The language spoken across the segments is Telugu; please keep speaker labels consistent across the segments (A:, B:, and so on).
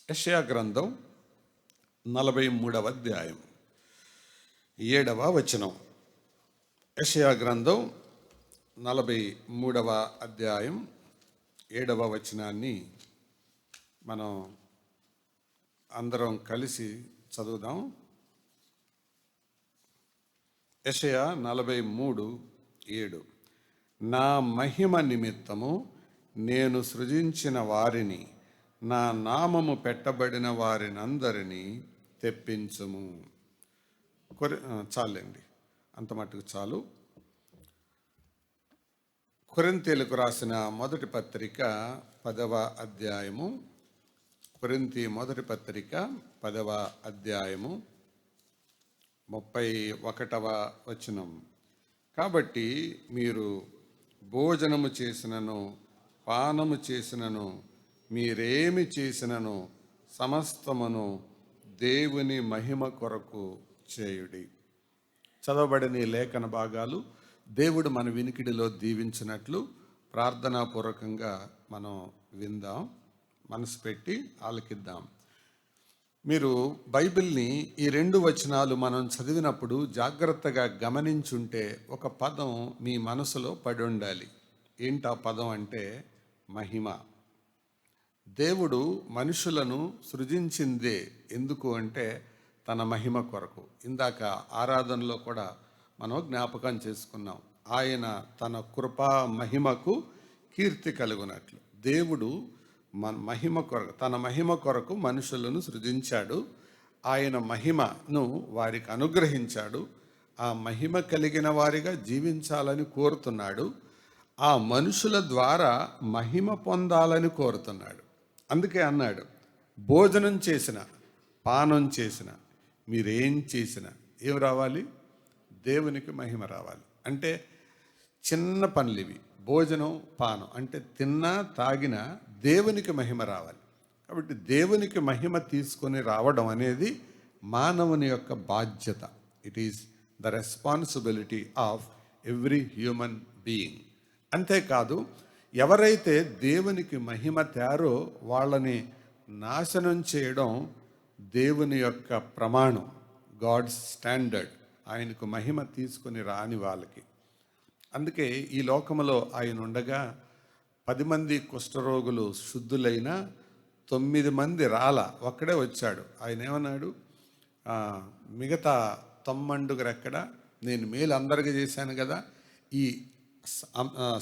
A: యెషయా గ్రంథం 43వ అధ్యాయం 7వ వచనం. యెషయా గ్రంథం 43వ అధ్యాయం 7వ వచనాన్ని మనం అందరం కలిసి చదువుదాం. యెషయా 43:7. నా మహిమ నిమిత్తము నేను సృజించిన వారిని, నా నామము పెట్టబడిన వారినందరినీ తెప్పించుము. చాలండి, అంత మట్టుకు చాలు. కొరింథీయులకు రాసిన మొదటి పత్రిక 10వ అధ్యాయము. కొరింథీ మొదటి పత్రిక 10వ అధ్యాయము 31వ వచనం. కాబట్టి మీరు భోజనము చేసినను పానము చేసినను మీరేమి చేసినను సమస్తమును దేవుని మహిమ కొరకు చేయుడి. చదవబడిన ఈ లేఖన భాగాలు దేవుడు మన వినికిడిలో దీవించినట్లు ప్రార్థనాపూర్వకంగా మనం విందాం, మనసు పెట్టి ఆలకిద్దాం. మీరు బైబిల్ని ఈ 2 వచనాలు మనం చదివినప్పుడు జాగ్రత్తగా గమనించుంటే ఒక పదం మీ మనసులో పడి ఉండాలి. ఏంటి ఆ పదం అంటే మహిమ. దేవుడు మనుషులను సృజించిందే ఎందుకు అంటే తన మహిమ కొరకు. ఇందాక ఆరాధనలో కూడా మనం జ్ఞాపకం చేసుకున్నాం. ఆయన తన కృపా మహిమకు కీర్తి కలుగునట్లు దేవుడు మహిమ కొరకు, తన మహిమ కొరకు మనుషులను సృజించాడు. ఆయన మహిమను వారికి అనుగ్రహించాడు. ఆ మహిమ కలిగిన వారిగా జీవించాలని కోరుతున్నాడు. ఆ మనుషుల ద్వారా మహిమ పొందాలని కోరుతున్నాడు. అందుకే అన్నాడు, భోజనం చేసిన పానం చేసిన మీరేం చేసిన ఏం రావాలి? దేవునికి మహిమ రావాలి. అంటే చిన్న పనులు ఇవి. భోజనం పానం అంటే తిన్నా తాగినా దేవునికి మహిమ రావాలి. కాబట్టి దేవునికి మహిమ తీసుకొని రావడం అనేది మానవుని యొక్క బాధ్యత. It is the responsibility of every human being. అంతేకాదు, ఎవరైతే దేవునికి మహిమ తేరో వాళ్ళని నాశనం చేయడం దేవుని యొక్క ప్రమాణం, గాడ్స్ స్టాండర్డ్. ఆయనకు మహిమ తీసుకొని రాని వాళ్ళకి. అందుకే ఈ లోకములో ఆయన ఉండగా 10 మంది కుష్ఠరోగులు శుద్ధులైన 9 మంది రాల, ఒక్కడే వచ్చాడు. ఆయన ఏమన్నాడు? మిగతా 90 ఎక్కడ? నేను మేలు అందరికీ చేశాను కదా, ఈ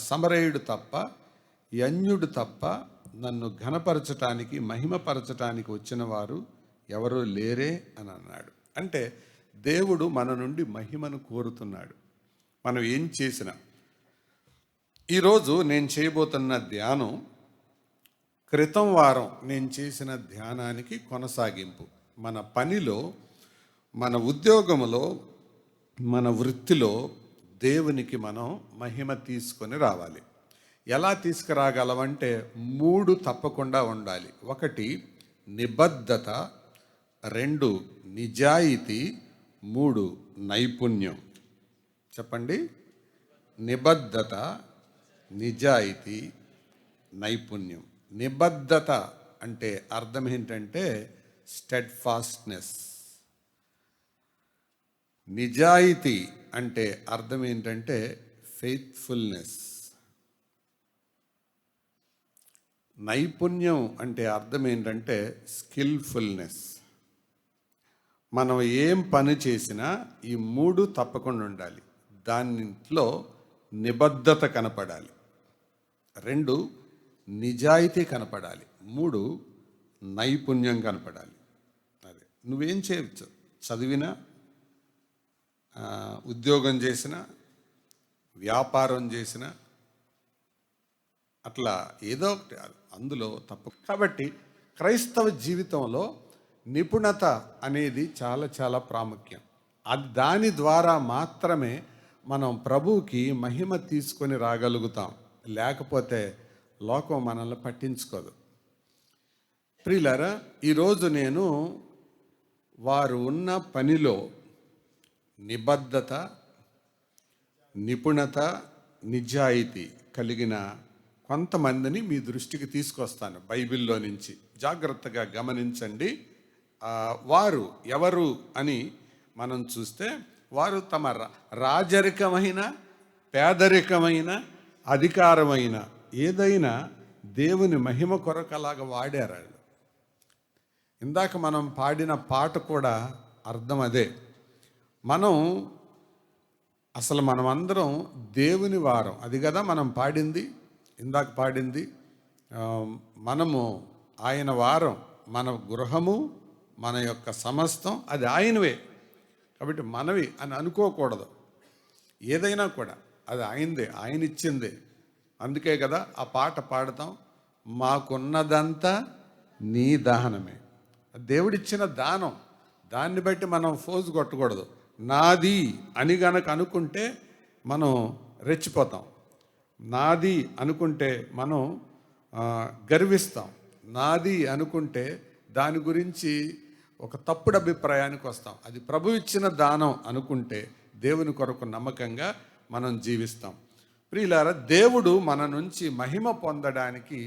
A: సమరయుడు తప్ప, యన్యుడు తప్ప నన్ను ఘనపరచటానికి మహిమపరచటానికి వచ్చిన వారు ఎవరూ లేరే అని అన్నాడు. అంటే దేవుడు మన నుండి మహిమను కోరుతున్నాడు. మనం ఏం చేసినా. ఈరోజు నేను చేయబోతున్న ధ్యానం క్రితం వారం నేను చేసిన ధ్యానానికి కొనసాగింపు. మన పనిలో, మన ఉద్యోగములో, మన వృత్తిలో దేవునికి మనం మహిమ తీసుకొని రావాలి. ఎలా తీసుకురాగలమంటే 3 తప్పకుండా ఉండాలి. 1 నిబద్ధత, 2 నిజాయితీ, 3 నైపుణ్యం. చెప్పండి. నిబద్ధత, నిజాయితీ, నైపుణ్యం. నిబద్ధత అంటే అర్థం ఏంటంటే స్టెడ్ ఫాస్ట్నెస్. నిజాయితీ అంటే అర్థం ఏంటంటే ఫెయిత్ఫుల్నెస్. నైపుణ్యం అంటే అర్థం ఏంటంటే స్కిల్ఫుల్నెస్. మనం ఏం పని చేసినా ఈ 3 తప్పకుండా ఉండాలి. దానిలో నిబద్ధత కనపడాలి, 2 నిజాయితీ కనపడాలి, 3 నైపుణ్యం కనపడాలి. అదే నువ్వేం చేయవచ్చు, చదివినా, ఉద్యోగం చేసిన, వ్యాపారం చేసిన, అట్లా ఏదో ఒకటి అందులో తప్పు. కాబట్టి క్రైస్తవ జీవితంలో నిపుణత అనేది చాలా చాలా ప్రాముఖ్యం. దాని ద్వారా మాత్రమే మనం ప్రభువుకి మహిమ తీసుకొని రాగలుగుతాం. లేకపోతే లోకం మనల్ని పట్టించుకోదు. ప్రియులారా, ఈరోజు నేను వారు ఉన్న పనిలో నిబద్ధత, నిపుణత, నిజాయితీ కలిగిన కొంతమందిని మీ దృష్టికి తీసుకొస్తాను బైబిల్లో నుంచి. జాగ్రత్తగా గమనించండి. వారు ఎవరు అని మనం చూస్తే, వారు తమ రాజరికమైన, పేదరికమైన, అధికారమైన ఏదైనా దేవుని మహిమ కొరకలాగా వాడారు వాళ్ళు. ఇందాక మనం పాడిన పాట కూడా అర్థం అదే. మనమందరం దేవుని వారం, అది కదా మనం పాడింది, ఇందాక పాడింది. మనము ఆయన వారం, మన గృహము, మన యొక్క సమస్తం అది ఆయనవే. కాబట్టి మనవి అని అనుకోకూడదు. ఏదైనా కూడా అది ఆయనదే, ఆయన ఇచ్చిందే. అందుకే కదా ఆ పాట పాడతాం, మాకున్నదంతా నీ దానమే. దేవుడిచ్చిన దానం, దాన్ని బట్టి మనం ఫోజు కొట్టకూడదు. నాది అని గనక అనుకుంటే మనం రెచ్చిపోతాం. నాది అనుకుంటే మనం గర్విస్తాం. నాది అనుకుంటే దాని గురించి ఒక తప్పుడు అభిప్రాయానికి వస్తాం. అది ప్రభు ఇచ్చిన దానం అనుకుంటే దేవుని కొరకు నమ్మకంగా మనం జీవిస్తాం. ప్రియులారా, దేవుడు మన నుంచి మహిమ పొందడానికి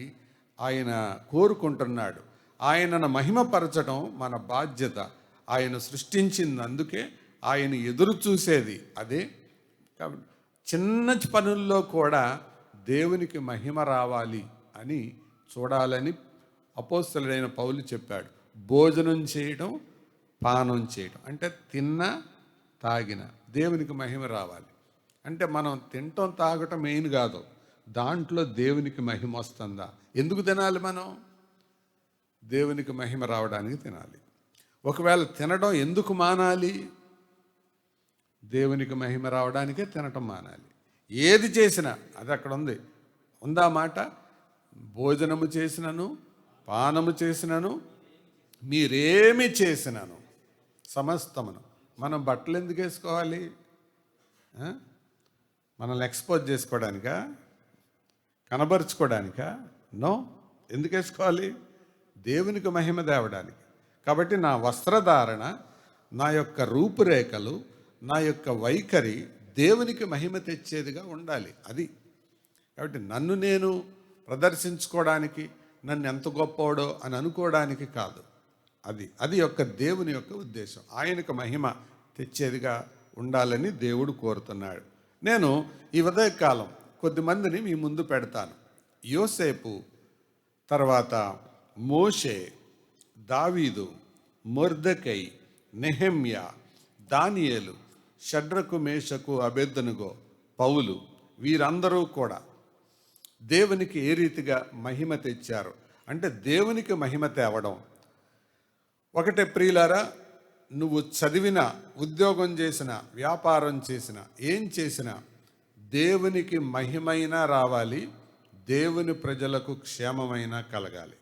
A: ఆయన కోరుకుంటున్నాడు. ఆయనను మహిమపరచడం మన బాధ్యత. ఆయన సృష్టించినందుకే ఆయన ఎదురు చూసేది అదే. కాబట్టి చిన్న పనుల్లో కూడా దేవునికి మహిమ రావాలి అని చూడాలని అపోస్తలుడైన పౌలు చెప్పాడు. భోజనం చేయడం, పానం చేయడం అంటే తిన్నా తాగిన దేవునికి మహిమ రావాలి. అంటే మనం తినటం తాగటం మెయిన్ కాదు, దాంట్లో దేవునికి మహిమ వస్తుందా? ఎందుకు తినాలి? మనం దేవునికి మహిమ రావడానికి తినాలి. ఒకవేళ తినడం ఎందుకు మానాలి? దేవునికి మహిమ రావడానికే తినటం మానాలి. ఏది చేసినా అది అక్కడ ఉందా మాట? భోజనము చేసినను, పానము చేసినను, మీరేమి చేసినను సమస్తమును. మనం బట్టలు ఎందుకు వేసుకోవాలి? మనల్ని ఎక్స్పోజ్ చేసుకోవడానికా? కనబరుచుకోవడానికా? నో. ఎందుకు వేసుకోవాలి? దేవునికి మహిమ తేవడానికి. కాబట్టి నా వస్త్రధారణ, నా యొక్క రూపురేఖలు, నా యొక్క వైఖరి దేవునికి మహిమ తెచ్చేదిగా ఉండాలి. అది కాబట్టి నన్ను నేను ప్రదర్శించుకోవడానికి, నన్ను ఎంత గొప్పవాడో అని అనుకోవడానికి కాదు. అది యొక్క దేవుని యొక్క ఉద్దేశం. ఆయనకు మహిమ తెచ్చేదిగా ఉండాలని దేవుడు కోరుతున్నాడు. నేను ఈ ఉదయకాలం కొద్దిమందిని మీ ముందు పెడతాను. యోసేపు, తర్వాత మోషే, దావీదు, మొర్దెకై, నెహెమ్యా, దానియేలు, షడ్రకు, మేషకు, అబేద్నెగో, పౌలు, వీరందరూ కూడా దేవునికి ఏ రీతిగా మహిమ తెచ్చారు అంటే, దేవునికి మహిమ తేవడం ఒకటే. ప్రియులారా, నువ్వు చదివిన, ఉద్యోగం చేసిన, వ్యాపారం చేసిన, ఏం చేసినా దేవునికి మహిమైనా రావాలి, దేవుని ప్రజలకు క్షేమమైనా కలగాలి.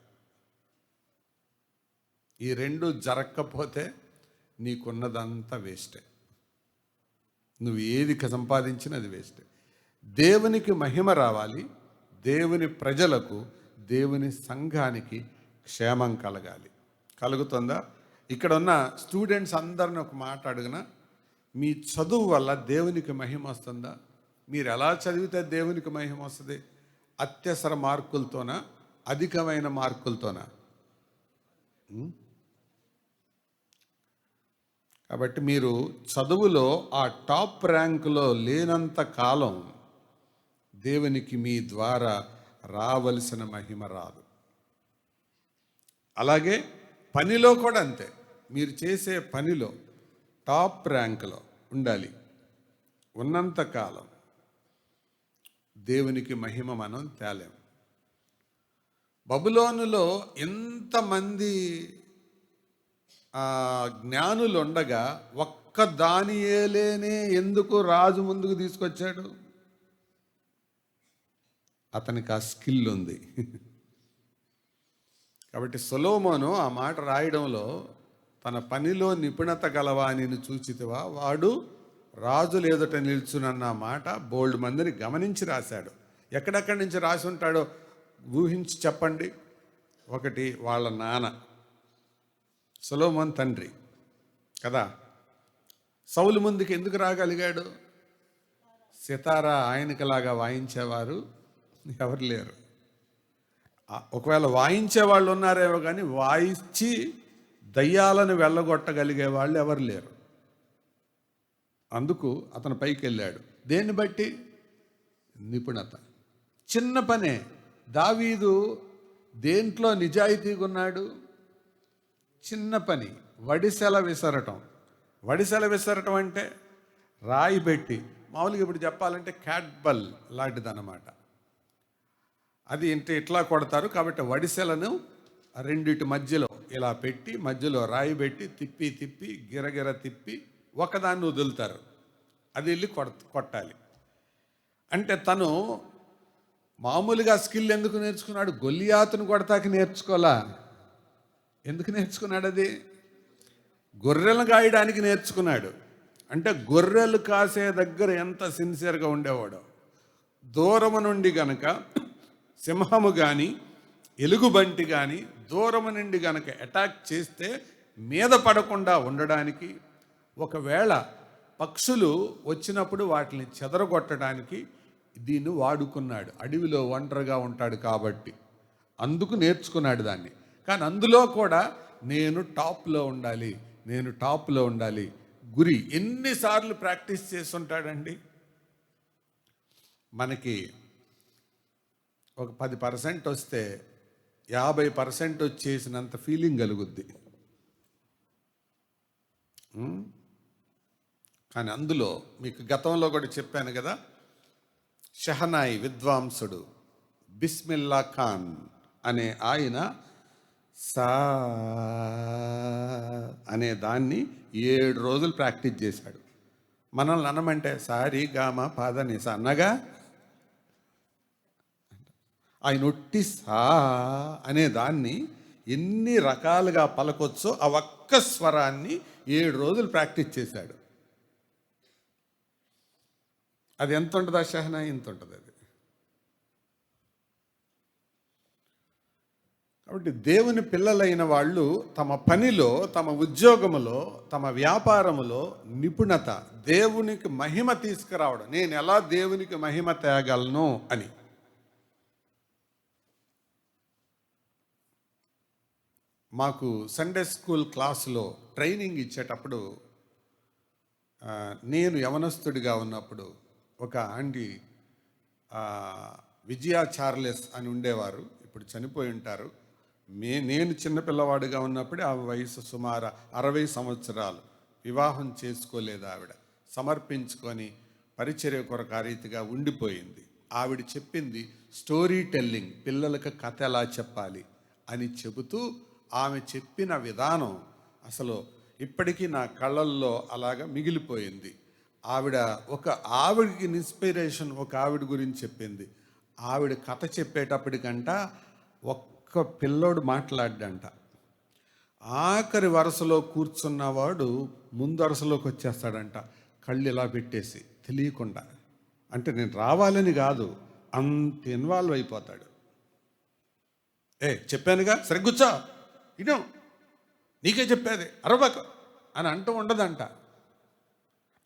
A: ఈ రెండు జరగకపోతే నీకున్నదంతా వేస్టే. నువ్వు ఏది సంపాదించినా అది వేస్టే. దేవునికి మహిమ రావాలి, దేవుని ప్రజలకు, దేవుని సంఘానికి క్షేమం కలగాలి. కలుగుతుందా? ఇక్కడ ఉన్న స్టూడెంట్స్ అందరిని ఒక మాట అడిగిన, మీ చదువు వల్ల దేవునికి మహిమ వస్తుందా? మీరు ఎలా చదివితే దేవునికి మహిమ వస్తుంది? అత్యవసర మార్కులతోనా, అధికమైన మార్కులతోనా? కాబట్టి మీరు చదువులో ఆ టాప్ ర్యాంకులో లేనంత కాలం దేవునికి మీ ద్వారా రావలసిన మహిమ రాదు. అలాగే పనిలో కూడా అంతే. మీరు చేసే పనిలో టాప్ ర్యాంకులో ఉండాలి. ఉన్నంతకాలం దేవునికి మహిమ మనం తేలేం. బబులోనులో ఎంతమంది జ్ఞానులు ఉండగా ఒక్క దానియేలునే ఎందుకు రాజు ముందుకు తీసుకొచ్చాడు? అతనికి ఆ స్కిల్ ఉంది. కాబట్టి సొలొమోను ఆ మాట రాయడంలో, తన పనిలో నిపుణత గలవానిని చూచితివా వాడు రాజులు ఎదుట నిల్చునన్న మాట బోల్డ్ మందిని గమనించి రాశాడు. ఎక్కడెక్కడి నుంచి రాసి ఉంటాడో ఊహించి చెప్పండి. ఒకటి, వాళ్ళ నాన్న సొలొమోను తండ్రి కదా. సౌలు ముందుకు ఎందుకు రాగలిగాడు? సితారా ఆయనకిలాగా వాయించేవారు ఎవరు లేరు. ఒకవేళ వాయించే వాళ్ళు ఉన్నారేమో కానీ వాయించి దయ్యాలను వెళ్ళగొట్టగలిగే వాళ్ళు ఎవరు లేరు. అందుకు అతను పైకి వెళ్ళాడు. దేన్ని బట్టి? నిపుణత. చిన్న పనే. దావీదు దేంట్లో నిజాయితీగా ఉన్నాడు? చిన్న పని, వడిసెల విసరటం. వడిసెల విసరటం అంటే రాయి పెట్టి, మామూలుగా ఇప్పుడు చెప్పాలంటే క్యాట్బల్ లాంటిదన్నమాట. అది ఇట్లా కొడతారు కాబట్టి వడిసెలను రెండిటి మధ్యలో ఇలా పెట్టి, మధ్యలో రాయి పెట్టి తిప్పి తిప్పి గిరగిర తిప్పి ఒకదాన్ని వదులుతారు. అది వెళ్ళి కొట్టాలి. అంటే తను మామూలుగా స్కిల్ ఎందుకు నేర్చుకున్నాడు? గొల్లియాతును కొడతాకి నేర్చుకోలా. ఎందుకు నేర్చుకున్నాడు? అది గొర్రెలను కాయడానికి నేర్చుకున్నాడు. అంటే గొర్రెలు కాసే దగ్గర ఎంత సిన్సియర్గా ఉండేవాడో. దూరము నుండి గనక సింహము కానీ ఎలుగుబంటి కానీ దూరము నుండి గనక అటాక్ చేస్తే మీద పడకుండా ఉండడానికి, ఒకవేళ పక్షులు వచ్చినప్పుడు వాటిని చెదరగొట్టడానికి దీన్ని వాడుకున్నాడు. అడవిలో ఒంటరిగా ఉంటాడు కాబట్టి అందుకు నేర్చుకున్నాడు దాన్ని. కానీ అందులో కూడా నేను టాప్లో ఉండాలి, నేను టాప్లో ఉండాలి. గురి ఎన్నిసార్లు ప్రాక్టీస్ చేసి ఉంటాడండి. మనకి ఒక 10% వస్తే 50% వచ్చేసినంత ఫీలింగ్ కలుగుద్ది. కానీ అందులో మీకు గతంలో కూడా చెప్పాను కదా, షహనాయి విద్వాంసుడు బిస్మిల్లా ఖాన్ అనే ఆయన సా అనే దాన్ని 7 రోజులు ప్రాక్టీస్ చేశాడు. మనల్ని అనమంటే సారీ గామ పాదని అన్నగా ఆయన ఒట్టి సా అనే దాన్ని ఎన్ని రకాలుగా పలకొచ్చో ఆ ఒక్క స్వరాన్ని 7 రోజులు ప్రాక్టీస్ చేశాడు. అది ఎంత ఉంటుంది? ఆ షహనాయి ఇంత ఉంటుంది అది. కాబట్టి దేవుని పిల్లలైన వాళ్ళు తమ పనిలో, తమ ఉద్యోగములో, తమ వ్యాపారములో నిపుణత, దేవునికి మహిమ తీసుకురావడం. నేను ఎలా దేవునికి మహిమ తేగలను అని. మాకు సండే స్కూల్ క్లాసులో ట్రైనింగ్ ఇచ్చేటప్పుడు నేను యవనస్తుడిగా ఉన్నప్పుడు ఒక ఆంటీ విజయ చార్లెస్ అని ఉండేవారు, ఇప్పుడు చనిపోయి ఉంటారు. నేను చిన్నపిల్లవాడిగా ఉన్నప్పుడే ఆ వయసు సుమారు 60 సంవత్సరాలు. వివాహం చేసుకోలేదు ఆవిడ. సమర్పించుకొని పరిచర్య కొరకు ఆ రీతిగా ఉండిపోయింది. ఆవిడ చెప్పింది స్టోరీ టెల్లింగ్, పిల్లలకు కథ ఎలా చెప్పాలి అని చెబుతూ ఆమె చెప్పిన విధానం అసలు ఇప్పటికీ నా కళ్ళల్లో అలాగా మిగిలిపోయింది. ఆవిడకి ఇన్స్పిరేషన్ ఒక ఆవిడ గురించి చెప్పింది. ఆవిడ కథ చెప్పేటప్పటికంట ఒక్క పిల్లోడు మాట్లాడ్డంట. ఆఖరి వరుసలో కూర్చున్నవాడు ముందు వరుసలోకి వచ్చేస్తాడంట, కళ్ళు ఇలా పెట్టేసి తెలియకుండా. అంటే నేను రావాలని కాదు, అంత ఇన్వాల్వ్ అయిపోతాడు. చెప్పానుగా సరిగ్గుచ్చా, ఇను నీకే చెప్పేది అరవకు అని అంటూ ఉండదంట.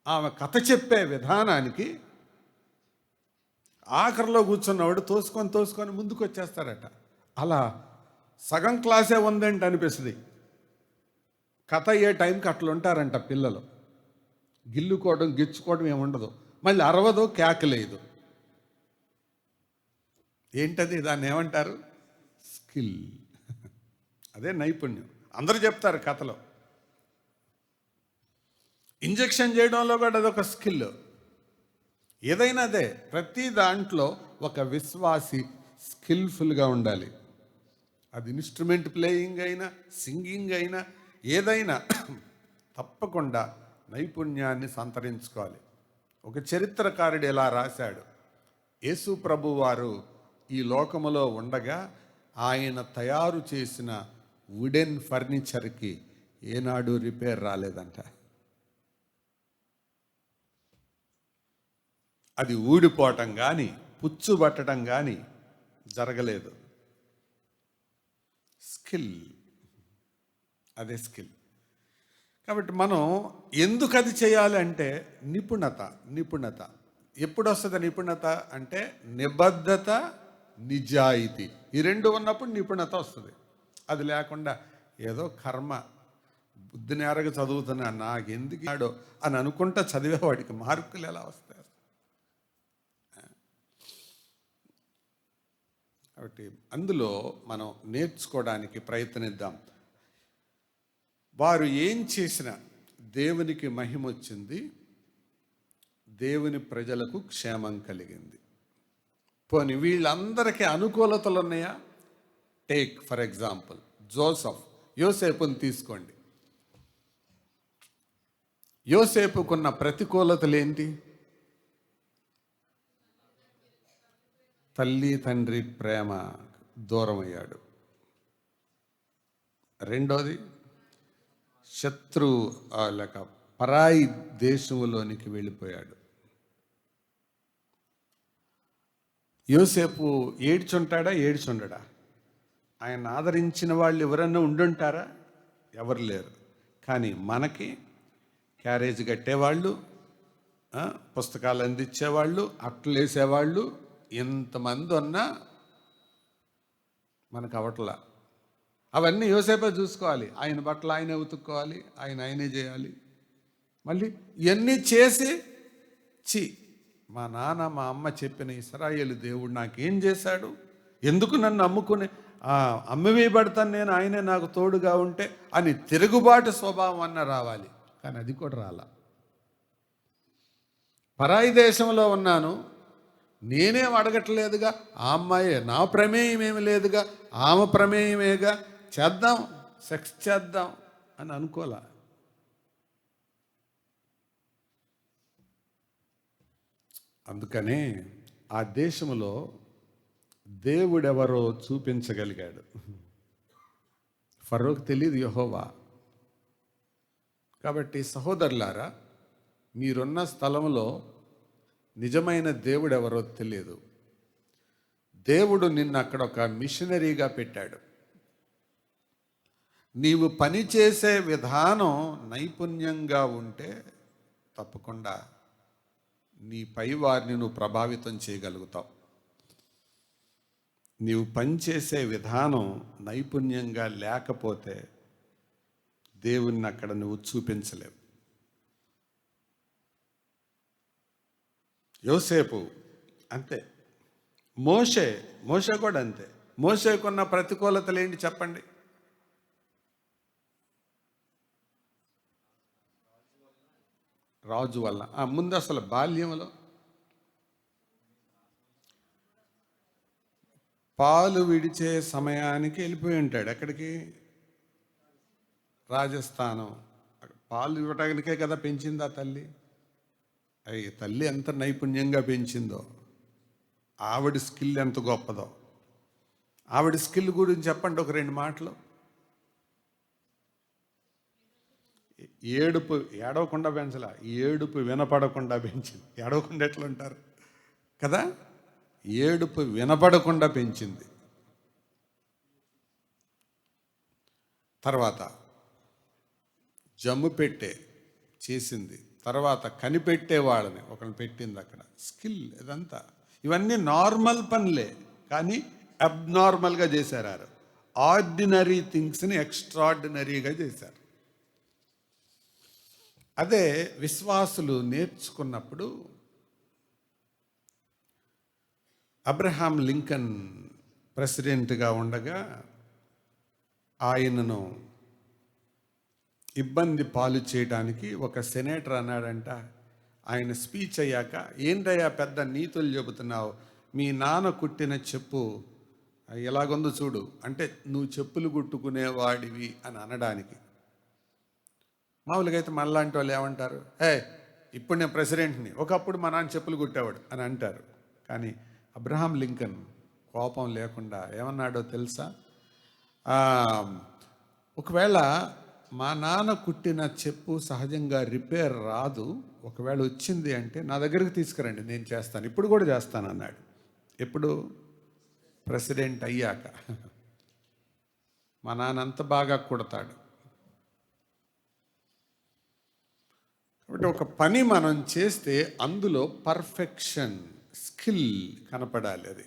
A: ఆమె కథ చెప్పే విధానానికి ఆఖరిలో కూర్చున్నవాడు తోసుకొని ముందుకు వచ్చేస్తారట. అలా సగం క్లాసే ఉందంటే అనిపిస్తుంది. కథ అయ్యే టైంకి అట్లా ఉంటారంట పిల్లలు. గిల్లుకోవడం గిచ్చుకోవడం ఏముండదు, మళ్ళీ అరవదు, కేకలేదు. ఏంటది? దాన్ని ఏమంటారు? స్కిల్. అదే నైపుణ్యం. అందరూ చెప్తారు కథలో. ఇంజెక్షన్ చేయడంలో కూడా అదొక స్కిల్. ఏదైనా అదే. ప్రతి దాంట్లో ఒక విశ్వాసి స్కిల్ఫుల్గా ఉండాలి. అది ఇన్స్ట్రుమెంట్ ప్లేయింగ్ అయినా, సింగింగ్ అయినా, ఏదైనా తప్పకుండా నైపుణ్యాన్ని సంతరించుకోవాలి. ఒక చరిత్రకారుడు ఎలా రాశాడు, యేసు ప్రభు వారు ఈ లోకములో ఉండగా ఆయన తయారు చేసిన వుడెన్ ఫర్నిచర్కి ఏనాడు రిపేర్ రాలేదంట. అది ఊడిపోవటం కానీ పుచ్చుబట్టడం కానీ జరగలేదు. స్కిల్, అదే స్కిల్. కాబట్టి మనం ఎందుకు అది చేయాలి అంటే నిపుణత. ఎప్పుడు వస్తుంది నిపుణత అంటే నిబద్ధత, నిజాయితీ. ఈ రెండు ఉన్నప్పుడు నిపుణత వస్తుంది. అది లేకుండా ఏదో కర్మ, బుద్ధి నేరగా చదువుతున్నా నాకెందుకు ఆడో అని అనుకుంటా చదివేవాడికి మార్కులు ఎలా వస్తాయి? కాబట్టి అందులో మనం నేర్చుకోవడానికి ప్రయత్నిద్దాం. వారు ఏం చేసినా దేవునికి మహిమ వచ్చింది, దేవుని ప్రజలకు క్షేమం కలిగింది. పోనీ వీళ్ళందరికీ అనుకూలతలు ఉన్నాయా? టేక్ ఫర్ ఎగ్జాంపుల్ జోసెఫ్, యోసేపుని తీసుకోండి. యోసేపుకున్న ప్రతికూలతలు ఏంటి? తల్లి తండ్రి ప్రేమ దూరం అయ్యాడు. రెండోది, శత్రు లేక పరాయి దేశంలోనికి వెళ్ళిపోయాడు. యోసేపు ఏడ్చుండడా? ఆయన ఆదరించిన వాళ్ళు ఎవరన్నా ఉండుంటారా? ఎవరు లేరు. కానీ మనకి క్యారేజ్ కట్టేవాళ్ళు, పుస్తకాలు అందించేవాళ్ళు, అట్లు వేసేవాళ్ళు ఎంతమంది ఉన్నా మనకు అవట్లా. అవన్నీ యోసేపే చూసుకోవాలి. ఆయన బట్టలు ఆయనే ఉతుక్కోవాలి, ఆయనే చేయాలి. మళ్ళీ ఇవన్నీ చేసి మా నాన్న మా అమ్మ చెప్పిన ఇశ్రాయేలు దేవుడు నాకేం చేశాడు, ఎందుకు నన్ను అమ్ముకుని అమ్మవేయబడతాను నేను, ఆయనే నాకు తోడుగా ఉంటే అని తిరుగుబాటు స్వభావం అన్న రావాలి. కానీ అది కూడా రాలా. పరాయి దేశంలో ఉన్నాను, నేనేం అడగట్లేదుగా, ఆ అమ్మాయే, నా ప్రమేయం ఏమి లేదుగా, ఆమె ప్రమేయమేగా, చేద్దాం, సెక్స్ చేద్దాం అని అనుకోలే. అందుకనే ఆ దేశంలో దేవుడెవరో చూపించగలిగాడు. ఫరోకు తెలియదు యెహోవా. కాబట్టి సహోదరులారా, మీరున్న స్థలంలో నిజమైన దేవుడు ఎవరో తెలియదు. దేవుడు నిన్ను అక్కడ ఒక మిషనరీగా పెట్టాడు. నీవు పనిచేసే విధానం నైపుణ్యంగా ఉంటే తప్పకుండా నీ పై వారిని నువ్వు ప్రభావితం చేయగలుగుతావు. నీవు పనిచేసే విధానం నైపుణ్యంగా లేకపోతే దేవుణ్ణి అక్కడ నువ్వు చూపించలేవు. యోసేపు అంతే, మోషే కూడా అంతే. మోషేకున్న ప్రతికూలతలు ఏంటి చెప్పండి? రాజు వల్ల. ముందు అసలు బాల్యంలో పాలు విడిచే సమయానికి వెళ్ళిపోయి ఉంటాడు. ఎక్కడికి? రాజస్థానం. పాలు ఇవ్వటానికే కదా పెంచింది ఆ తల్లి. తల్లి ఎంత నైపుణ్యంగా పెంచిందో, ఆవిడ స్కిల్ ఎంత గొప్పదో. ఆవిడ స్కిల్ గురించి చెప్పండి ఒక రెండు మాటలు. ఏడవకుండా పెంచలా, ఏడుపు వినపడకుండా పెంచింది. ఏడవకుండా ఎట్లా ఉంటారు కదా, ఏడుపు వినపడకుండా పెంచింది. తర్వాత జమ్ము పెట్టే చేసింది. తర్వాత కనిపెట్టే వాళ్ళని ఒకరిని పెట్టింది. అక్కడ స్కిల్ ఇదంతా. ఇవన్నీ నార్మల్ పనులే, కానీ అబ్నార్మల్గా చేశారు. ఆర్డినరీ థింగ్స్ని ఎక్స్ట్రాడినరీగా చేశారు. అదే విశ్వాసులు నేర్చుకున్నప్పుడు అబ్రహాం లింకన్ ప్రెసిడెంట్గా ఉండగా ఆయనను ఇబ్బంది పాలు చేయడానికి ఒక సెనేటర్ అన్నాడంట. ఆయన స్పీచ్ అయ్యాక, ఏంటయ్యా పెద్ద నీతులు చెబుతున్నావు, మీ నాన్న కుట్టిన చెప్పు ఎలాగొందో చూడు అంటే, నువ్వు చెప్పులు కుట్టుకునేవాడివి అని అనడానికి. మామూలుగా అయితే మనలాంటి వాళ్ళు ఏమంటారు, ఇప్పుడు నేను ప్రెసిడెంట్ని, ఒకప్పుడు మా నాన్న చెప్పులు కుట్టేవాడు అని అంటారు. కానీ అబ్రహాం లింకన్ కోపం లేకుండా ఏమన్నాడో తెలుసా? ఒకవేళ మా నాన్న కుట్టిన చెప్పు సహజంగా రిపేర్ రాదు, ఒకవేళ వచ్చింది అంటే నా దగ్గరికి తీసుకురండి, నేను చేస్తాను, ఇప్పుడు కూడా చేస్తాను అన్నాడు. ఎప్పుడు? ప్రెసిడెంట్ అయ్యాక. మా నాన్న అంత బాగా కుడతాడు. కాబట్టి ఒక పని మనం చేస్తే అందులో పర్ఫెక్షన్, స్కిల్ కనపడాలి. అది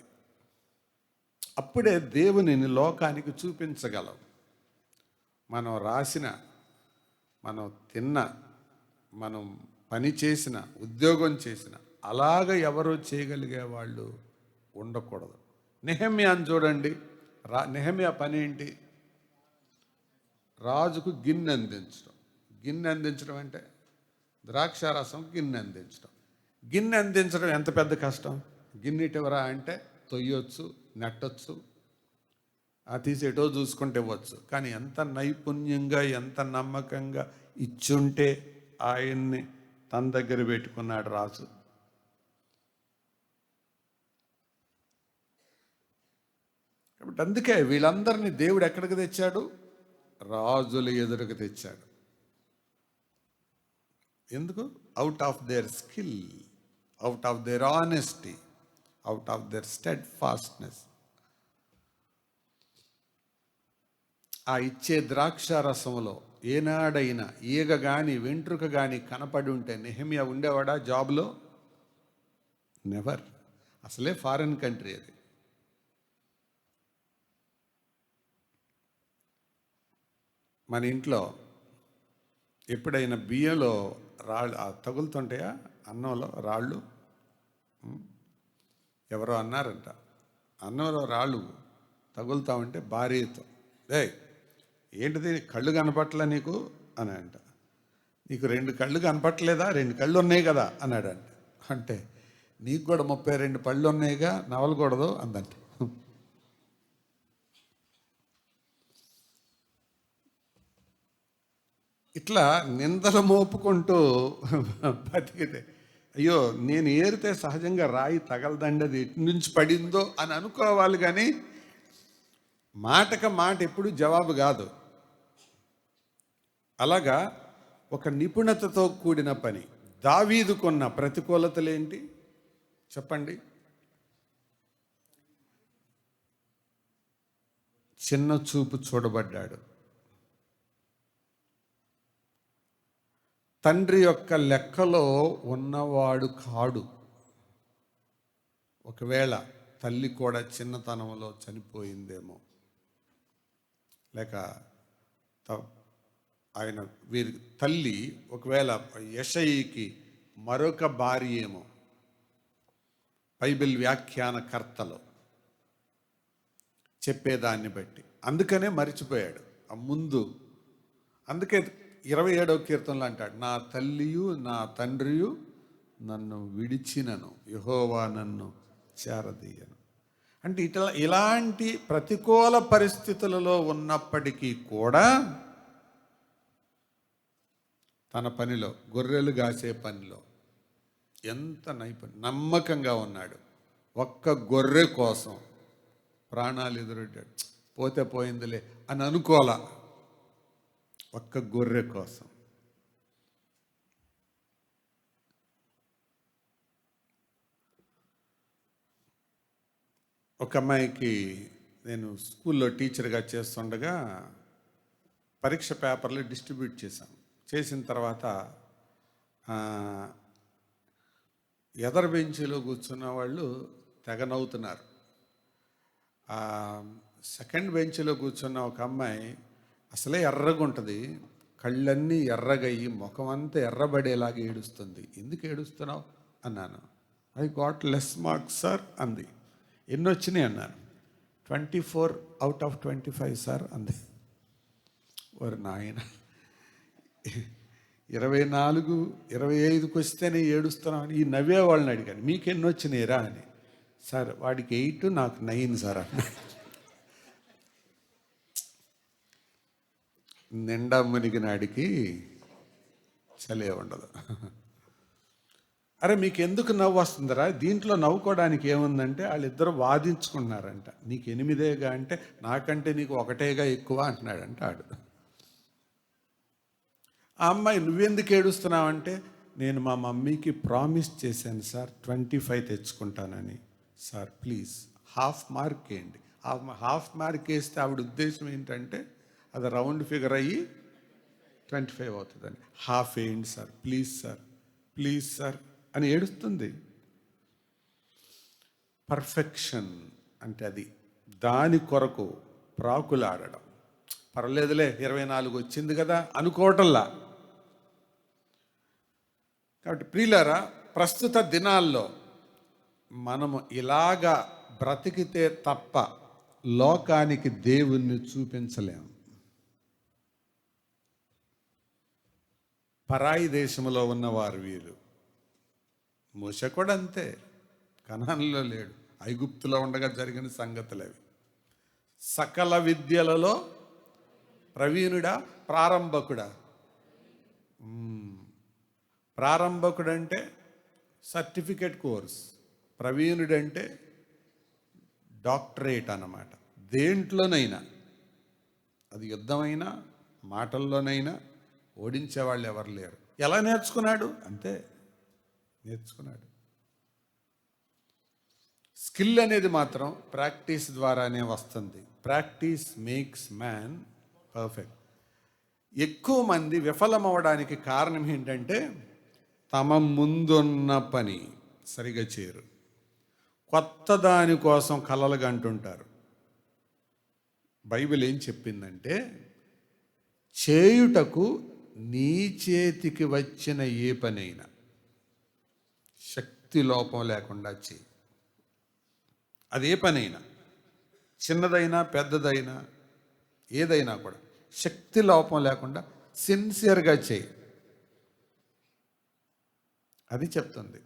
A: అప్పుడే దేవునిని లోకానికి చూపించగలం. మనం రాసిన, మనం తిన్న, మనం పని చేసిన, ఉద్యోగం చేసిన అలాగ ఎవరో చేయగలిగే వాళ్ళు ఉండకూడదు. నెహెమ్యాను చూడండి. నెహెమ్యా పని ఏంటి? రాజుకు గిన్నె అందించడం. గిన్నె అందించడం అంటే ద్రాక్షారసం గిన్నె అందించడం. గిన్నె అందించడం ఎంత పెద్ద కష్టం. గిన్నె ఇటువరా అంటే తొయ్యొచ్చు, నెట్టొచ్చు, ఆ తీసేటో చూసుకుంటే ఇవ్వచ్చు. కానీ ఎంత నైపుణ్యంగా, ఎంత నమ్మకంగా ఇచ్చుంటే ఆయన్ని తన దగ్గర పెట్టుకున్నాడు రాజు. కాబట్టి అందుకే వీళ్ళందరినీ దేవుడు ఎక్కడికి తెచ్చాడు? రాజుల ఎదురుకు తెచ్చాడు. ఎందుకు? Out of their skill, out of their honesty, out of their steadfastness. ఆ ఇచ్చే ద్రాక్షారసంలో ఏనాడైనా ఈగ కానీ వెంట్రుక కానీ కనపడి ఉంటే నెహెమ్యా ఉండేవాడా జాబ్లో? నెవర్. అసలే ఫారిన్ కంట్రీ అది. మన ఇంట్లో ఎప్పుడైనా బియ్యంలో రాళ్ళు తగులుతుంటాయా? అన్నంలో రాళ్ళు. ఎవరో అన్నారంట, అన్నంలో రాళ్ళు తగులుతా ఉంటే భార్యతో, ఏంటిది కళ్ళు కనపట్లే నీకు అని అంట. నీకు 2 కళ్ళు కనపట్లేదా? 2 కళ్ళు ఉన్నాయి కదా అన్నాడంట. అంటే నీకు కూడా 32 పళ్ళు ఉన్నాయిగా, నవలకూడదు అందంట. ఇట్లా నిందలు మోపుకుంటూ బతికితే, అయ్యో నేను ఏరితే సహజంగా రాయి తగలదండి, అది ఎటు నుంచి పడిందో అని అనుకోవాలి. కానీ మాట ఎప్పుడు జవాబు కాదు. అలాగా ఒక నిపుణతతో కూడిన పని. దావీదుకున్న ప్రతికూలతలేంటి చెప్పండి? చిన్న చూపు చూడబడ్డాడు. తండ్రి యొక్క లెక్కలో ఉన్నవాడు కాడు. ఒకవేళ తల్లి కూడా చిన్నతనంలో చనిపోయిందేమో, లేక ఆయన వీరి తల్లి ఒకవేళ యెషయికి మరొక భార్య ఏమో, బైబిల్ వ్యాఖ్యానకర్తలు చెప్పేదాన్ని బట్టి. అందుకనే మరిచిపోయాడు ఆ ముందు. అందుకే 27వ కీర్తనలో అంటాడు, నా తల్లియు నా తండ్రియు నన్ను విడిచినను, యెహోవా నన్ను చేరదీయను. అంటే ఇలాంటి ప్రతికూల పరిస్థితులలో ఉన్నప్పటికీ కూడా తన పనిలో, గొర్రెలు కాసే పనిలో ఎంత నమ్మకంగా ఉన్నాడు. ఒక్క గొర్రె కోసం ప్రాణాలు ఎదురొడ్డాడు. పోతే పోయిందిలే అని అనుకోలా. ఒక్క గొర్రె కోసం. ఒక అమ్మాయికి నేను స్కూల్లో టీచర్గా చేస్తుండగా పరీక్ష పేపర్లు డిస్ట్రిబ్యూట్ చేశాను. చేసిన తర్వాత ఎదర్ బెంచ్లో కూర్చున్న వాళ్ళు తెగ నవ్వుతున్నారు. సెకండ్ బెంచ్లో కూర్చున్న ఒక అమ్మాయి అసలే ఎర్రగా ఉంటుంది, కళ్ళన్నీ ఎర్రగయ్యి ముఖం అంతా ఎర్రబడేలాగా ఏడుస్తుంది. ఎందుకు ఏడుస్తున్నావు అన్నాను. I got less marks sir అంది. ఎన్ని వచ్చినాయి అన్నాను. 24 out of 25 సార్ అంది. ఓరి నాయన, 24, 25కి వస్తేనే ఏడుస్తున్నామని ఈ నవ్వే వాళ్ళని అడిగాను, మీకు ఎన్ని వచ్చినాయిరా అని. సార్ వాడికి 8, నాకు 9 సార్ అన్న. నిండా మునిగినాడికి చలే ఉండదు. అరే మీకు ఎందుకు నవ్వు వస్తుందరా? దీంట్లో నవ్వుకోవడానికి ఏముందంటే వాళ్ళిద్దరూ వాదించుకున్నారంట. నీకు 8గా అంటే నాకంటే నీకు 1గా ఎక్కువ అంటున్నాడంట ఆడు. ఆ అమ్మాయి నువ్వెందుకు ఏడుస్తున్నావంటే, నేను మా మమ్మీకి ప్రామిస్ చేశాను సార్ 25 తెచ్చుకుంటానని. సార్ ప్లీజ్ హాఫ్ మార్క్ వేయండి. హాఫ్ మార్క్ వేస్తే ఆవిడ ఉద్దేశం ఏంటంటే అది రౌండ్ ఫిగర్ అయ్యి 25 అవుతుందని. హాఫ్ వేయండి sir, please sir, please sir అని ఏడుస్తుంది. పర్ఫెక్షన్ అంటే అది. దాని కొరకు ప్రాకులాడడం. పర్లేదులే 24 వచ్చింది కదా అనుకోవటంలా. కాబట్టి ప్రియులారా, ప్రస్తుత దినాల్లో మనము ఇలాగా బ్రతికితే తప్ప లోకానికి దేవుణ్ణి చూపించలేము. పరాయి దేశంలో ఉన్నవారు వీరు. మోషే కూడా అంతే, కనానులో లేడు, ఐగుప్తులో ఉండగా జరిగిన సంగతులు అవి. సకల విద్యలలో ప్రవీణుడా, ప్రారంభకుడా? ప్రారంభకుడంటే సర్టిఫికెట్ కోర్స్, ప్రవీణుడంటే డాక్టరేట్ అన్నమాట. దేంట్లోనైనా, అది యుద్ధమైనా మాటల్లోనైనా ఓడించేవాళ్ళు ఎవరు లేరు. ఎలా నేర్చుకున్నాడు? అంతే, నేర్చుకున్నాడు. స్కిల్ అనేది మాత్రం ప్రాక్టీస్ ద్వారానే వస్తుంది. Practice makes man perfect. ఎక్కువ మంది విఫలమవడానికి కారణం ఏంటంటే తమ ముందున్న పని సరిగా చేయరు. కొత్త దాని కోసం కలలుగా అంటుంటారు. బైబిల్ ఏం చెప్పిందంటే, చేయుటకు నీ చేతికి వచ్చిన ఏ పనైనా శక్తి లోపం లేకుండా చేయి. అదే పనైనా, చిన్నదైనా పెద్దదైనా ఏదైనా కూడా శక్తి లోపం లేకుండా సిన్సియర్గా చేయి. అది చెప్తుంది.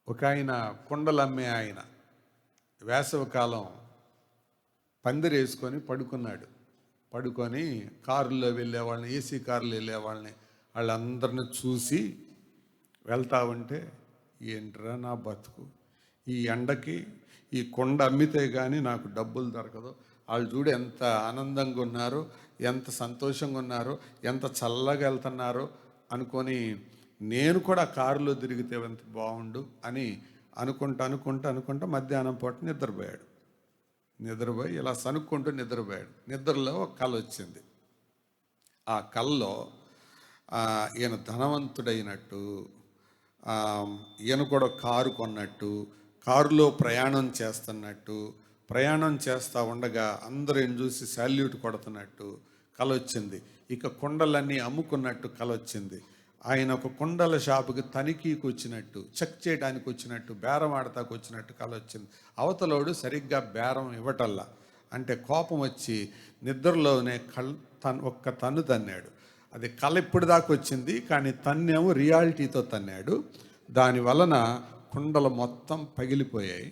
A: ఒక ఆయన కుండలు అమ్మే ఆయన వేసవికాలం పందిరేసుకొని పడుకున్నాడు. పడుకొని కారుల్లో వెళ్ళే వాళ్ళని, ఏసీ కారులో వెళ్ళే వాళ్ళని, వాళ్ళందరిని చూసి వెళ్తా ఉంటే, ఏంట్రా నా బతుకు, ఈ ఎండకి ఈ కొండ అమ్మితే కానీ నాకు డబ్బులు దొరకదు, వాళ్ళు చూడు ఎంత ఆనందంగా ఉన్నారు, ఎంత సంతోషంగా ఉన్నారు, ఎంత చల్లగా వెళ్తున్నారు అనుకొని నేను కూడా కారులో తిరిగితే ఎంత బాగుండు అని అనుకుంటా మధ్యాహ్నం పూట నిద్రపోయి ఇలా సనుక్కుంటూ నిద్రపోయాడు. నిద్రలో ఒక కల వచ్చింది. ఆ కల్లో ఈయన ధనవంతుడైనట్టు, ఈయన కూడా కారు కొన్నట్టు, కారులో ప్రయాణం చేస్తున్నట్టు, ప్రయాణం చేస్తూ ఉండగా అందరూ ఈయన చూసి శాల్యూట్ కొడుతున్నట్టు కల వచ్చింది. ఇక కుండలన్నీ అమ్ముకున్నట్టు కల వచ్చింది. ఆయన ఒక కుండల షాపుకి తనిఖీకి వచ్చినట్టు, చెక్ చేయడానికి వచ్చినట్టు, బేరం ఆడతాకు వచ్చినట్టు కల వచ్చింది. అవతలోడు సరిగ్గా బేరం ఇవ్వటల్లా. అంటే కోపం వచ్చి నిద్రలోనే ఒక్క తన్ను తన్నాడు. అది కల ఇప్పుడు దాకా వచ్చింది, కానీ తన్నేమో రియాలిటీతో తన్నాడు. దాని వలన కుండలు మొత్తం పగిలిపోయాయి.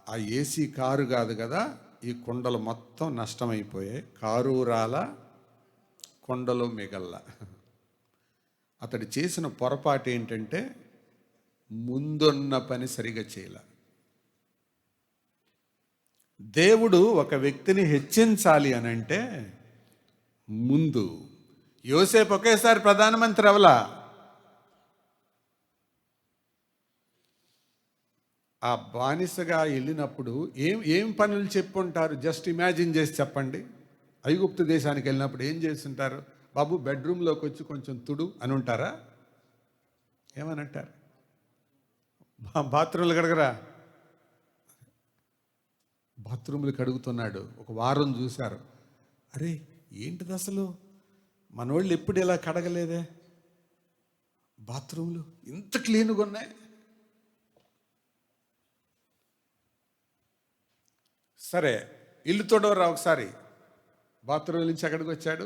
A: ఆ ఏసీ కారు కాదు కదా, ఈ కుండలు మొత్తం నష్టమైపోయాయి. కారు రాల, కుండలు మిగల్ల. అతడు చేసిన పొరపాటు ఏంటంటే ముందున్న పని సరిగా చేయలే. దేవుడు ఒక వ్యక్తిని హెచ్చించాలి అని అంటే ముందు, యోసేపు ఒకేసారి ప్రధానమంత్రి అవలా. ఆ బానిసగా వెళ్ళినప్పుడు ఏం పనులు చెప్పుంటారు? జస్ట్ ఇమాజిన్ చేసి చెప్పండి. ఐగుప్తు దేశానికి వెళ్ళినప్పుడు ఏం చేస్తుంటారు? బాబు బెడ్రూమ్లోకి వచ్చి కొంచెం తుడు అని ఉంటారా? ఏమని అంటారు? బాత్రూమ్లు కడగరా? బాత్రూమ్లు కడుగుతున్నాడు. ఒక వారం చూశారు. అరే ఏంటిది అసలు, మనోళ్ళు ఎప్పుడు ఇలా కడగలేదే, బాత్రూమ్లు ఇంత క్లీన్గా ఉన్నాయి. సరే, ఇల్లు తొడవరా ఒకసారి. బాత్రూమ్ నుంచి ఎక్కడికి వచ్చాడు?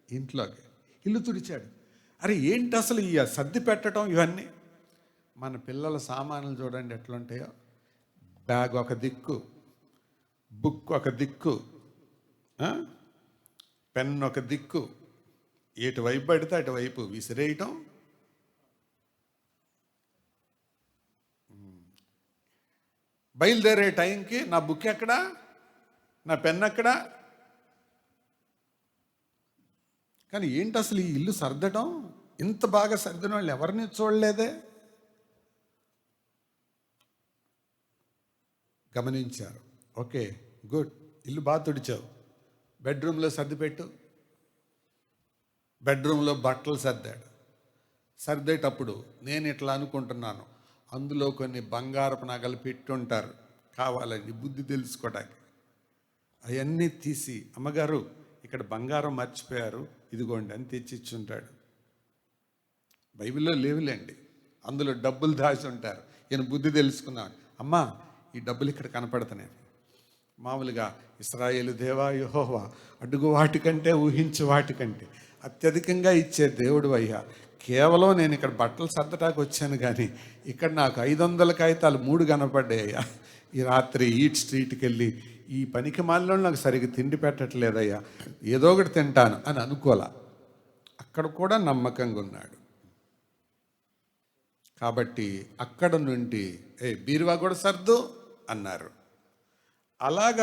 A: ఇంట్లోకి. ఇల్లు తుడిచాడు. అరే ఏంటి అసలు ఈ సర్ది పెట్టడం ఇవన్నీ. మన పిల్లల సామాన్లు చూడండి ఎట్లుంటాయో. బ్యాగ్ ఒక దిక్కు, బుక్ ఒక దిక్కు, పెన్ ఒక దిక్కు, ఎటువైపు పడితే అటువైపు విసిరేయటం. బయలుదేరే టైంకి నా బుక్ ఎక్కడా, నా పెన్ ఎక్కడా. కానీ ఏంటి అసలు ఈ ఇల్లు సర్దడం, ఇంత బాగా సర్దిన వాళ్ళు ఎవరిని చూడలేదే. గమనించారు. ఓకే గుడ్, ఇల్లు బాగా తుడిచావు, బెడ్రూమ్లో సర్దిపెట్టు. బెడ్రూమ్లో బట్టలు సర్దాడు. సర్దేటప్పుడు నేను ఇట్లా అనుకుంటున్నాను, అందులో కొన్ని బంగారపు నగలు పెట్టుంటారు కావాలని బుద్ధి తెలుసుకోవడానికి. అవన్నీ తీసి, అమ్మగారు ఇక్కడ బంగారం మర్చిపోయారు, ఇదిగోండి అని తెచ్చిచ్చుంటాడు. బైబిల్లో లేవులేండి, అందులో డబ్బులు దాచి ఉంటారు. ఈయన బుద్ధి తెలుసుకున్నాడు, అమ్మా ఈ డబ్బులు ఇక్కడ కనపడుతున్నాయి. మామూలుగా ఇశ్రాయేలు దేవా యెహోవా, అడుగు వాటికంటే ఊహించు వాటికంటే అత్యధికంగా ఇచ్చే దేవుడు అయ్యా, కేవలం నేను ఇక్కడ బట్టలు సర్దటానికి వచ్చాను, కానీ ఇక్కడ నాకు 500 కాగితాలు 3 కనపడ్డాయ్యా. ఈ రాత్రి ఈట్ స్ట్రీట్కి వెళ్ళి ఈ పనికి మాలిలో నాకు సరిగ్గా తిండి పెట్టట్లేదయ్యా, ఏదో ఒకటి తింటాను అని అనుకోలా. అక్కడ కూడా నమ్మకంగా ఉన్నాడు. కాబట్టి అక్కడ నుండి బీరువా కూడా సర్దు అన్నారు. అలాగ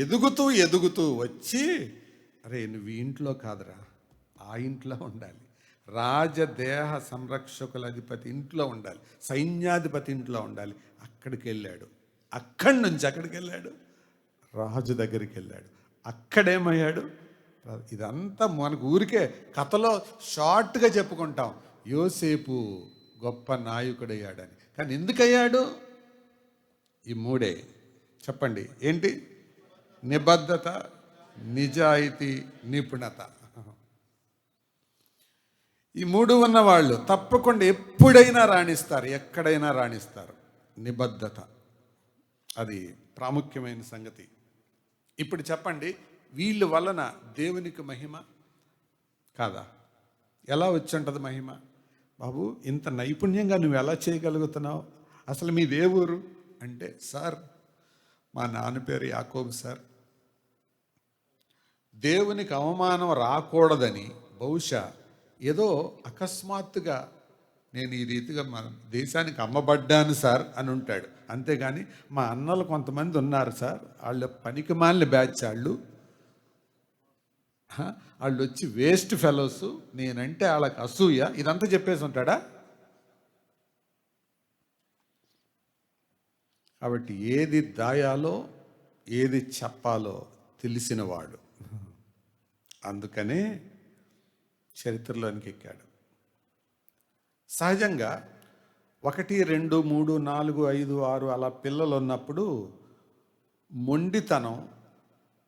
A: ఎదుగుతూ ఎదుగుతూ వచ్చి, అరే నువ్వు ఈ ఇంట్లో కాదురా, ఆ ఇంట్లో ఉండాలి, రాజదేహ సంరక్షకుల అధిపతి ఇంట్లో ఉండాలి, సైన్యాధిపతి ఇంట్లో ఉండాలి. అక్కడికి వెళ్ళాడు. అక్కడి నుంచి అక్కడికి వెళ్ళాడు, రాజు దగ్గరికి వెళ్ళాడు. అక్కడేమయ్యాడు? ఇదంతా మనకు ఊరికే కథలో షార్ట్గా చెప్పుకుంటాం, యోసేపు గొప్ప నాయకుడయ్యాడని. కానీ ఎందుకయ్యాడు? ఈ 3 చెప్పండి ఏంటి? నిబద్ధత, నిజాయితీ, నిపుణత. ఈ 3 ఉన్నవాళ్ళు తప్పకుండా ఎప్పుడైనా రాణిస్తారు, ఎక్కడైనా రాణిస్తారు. నిబద్ధత అది ప్రాముఖ్యమైన సంగతి. ఇప్పుడు చెప్పండి, వీళ్ళ వలన దేవునికి మహిమ కాదా? ఎలా వచ్చి ఉంటుంది మహిమ? బాబు ఇంత నైపుణ్యంగా నువ్వు ఎలా చేయగలుగుతున్నావు? అసలు మీదే ఊరు అంటే, సార్ మా నాన్న పేరు యాకోబు సార్. దేవునికి అవమానం రాకూడదని బహుశా ఏదో అకస్మాత్తుగా నేను ఈ రీతిగా మన దేశానికి అమ్మబడ్డాను సార్ అని ఉంటాడు. అంతేగాని మా అన్నలు కొంతమంది ఉన్నారు సార్, వాళ్ళు పనికి మాలిన బ్యాచ్, వాళ్ళు వచ్చి వేస్ట్ ఫెలోస్, నేనంటే వాళ్ళకి అసూయ, ఇదంతా చెప్పేసి ఉంటాడా? కాబట్టి ఏది దాయాలో ఏది చెప్పాలో తెలిసినవాడు. అందుకనే చరిత్రలోనికి ఎక్కాడు. సహజంగా 1, 2, 3, 4, 5, 6 అలా పిల్లలు ఉన్నప్పుడు మొండితనం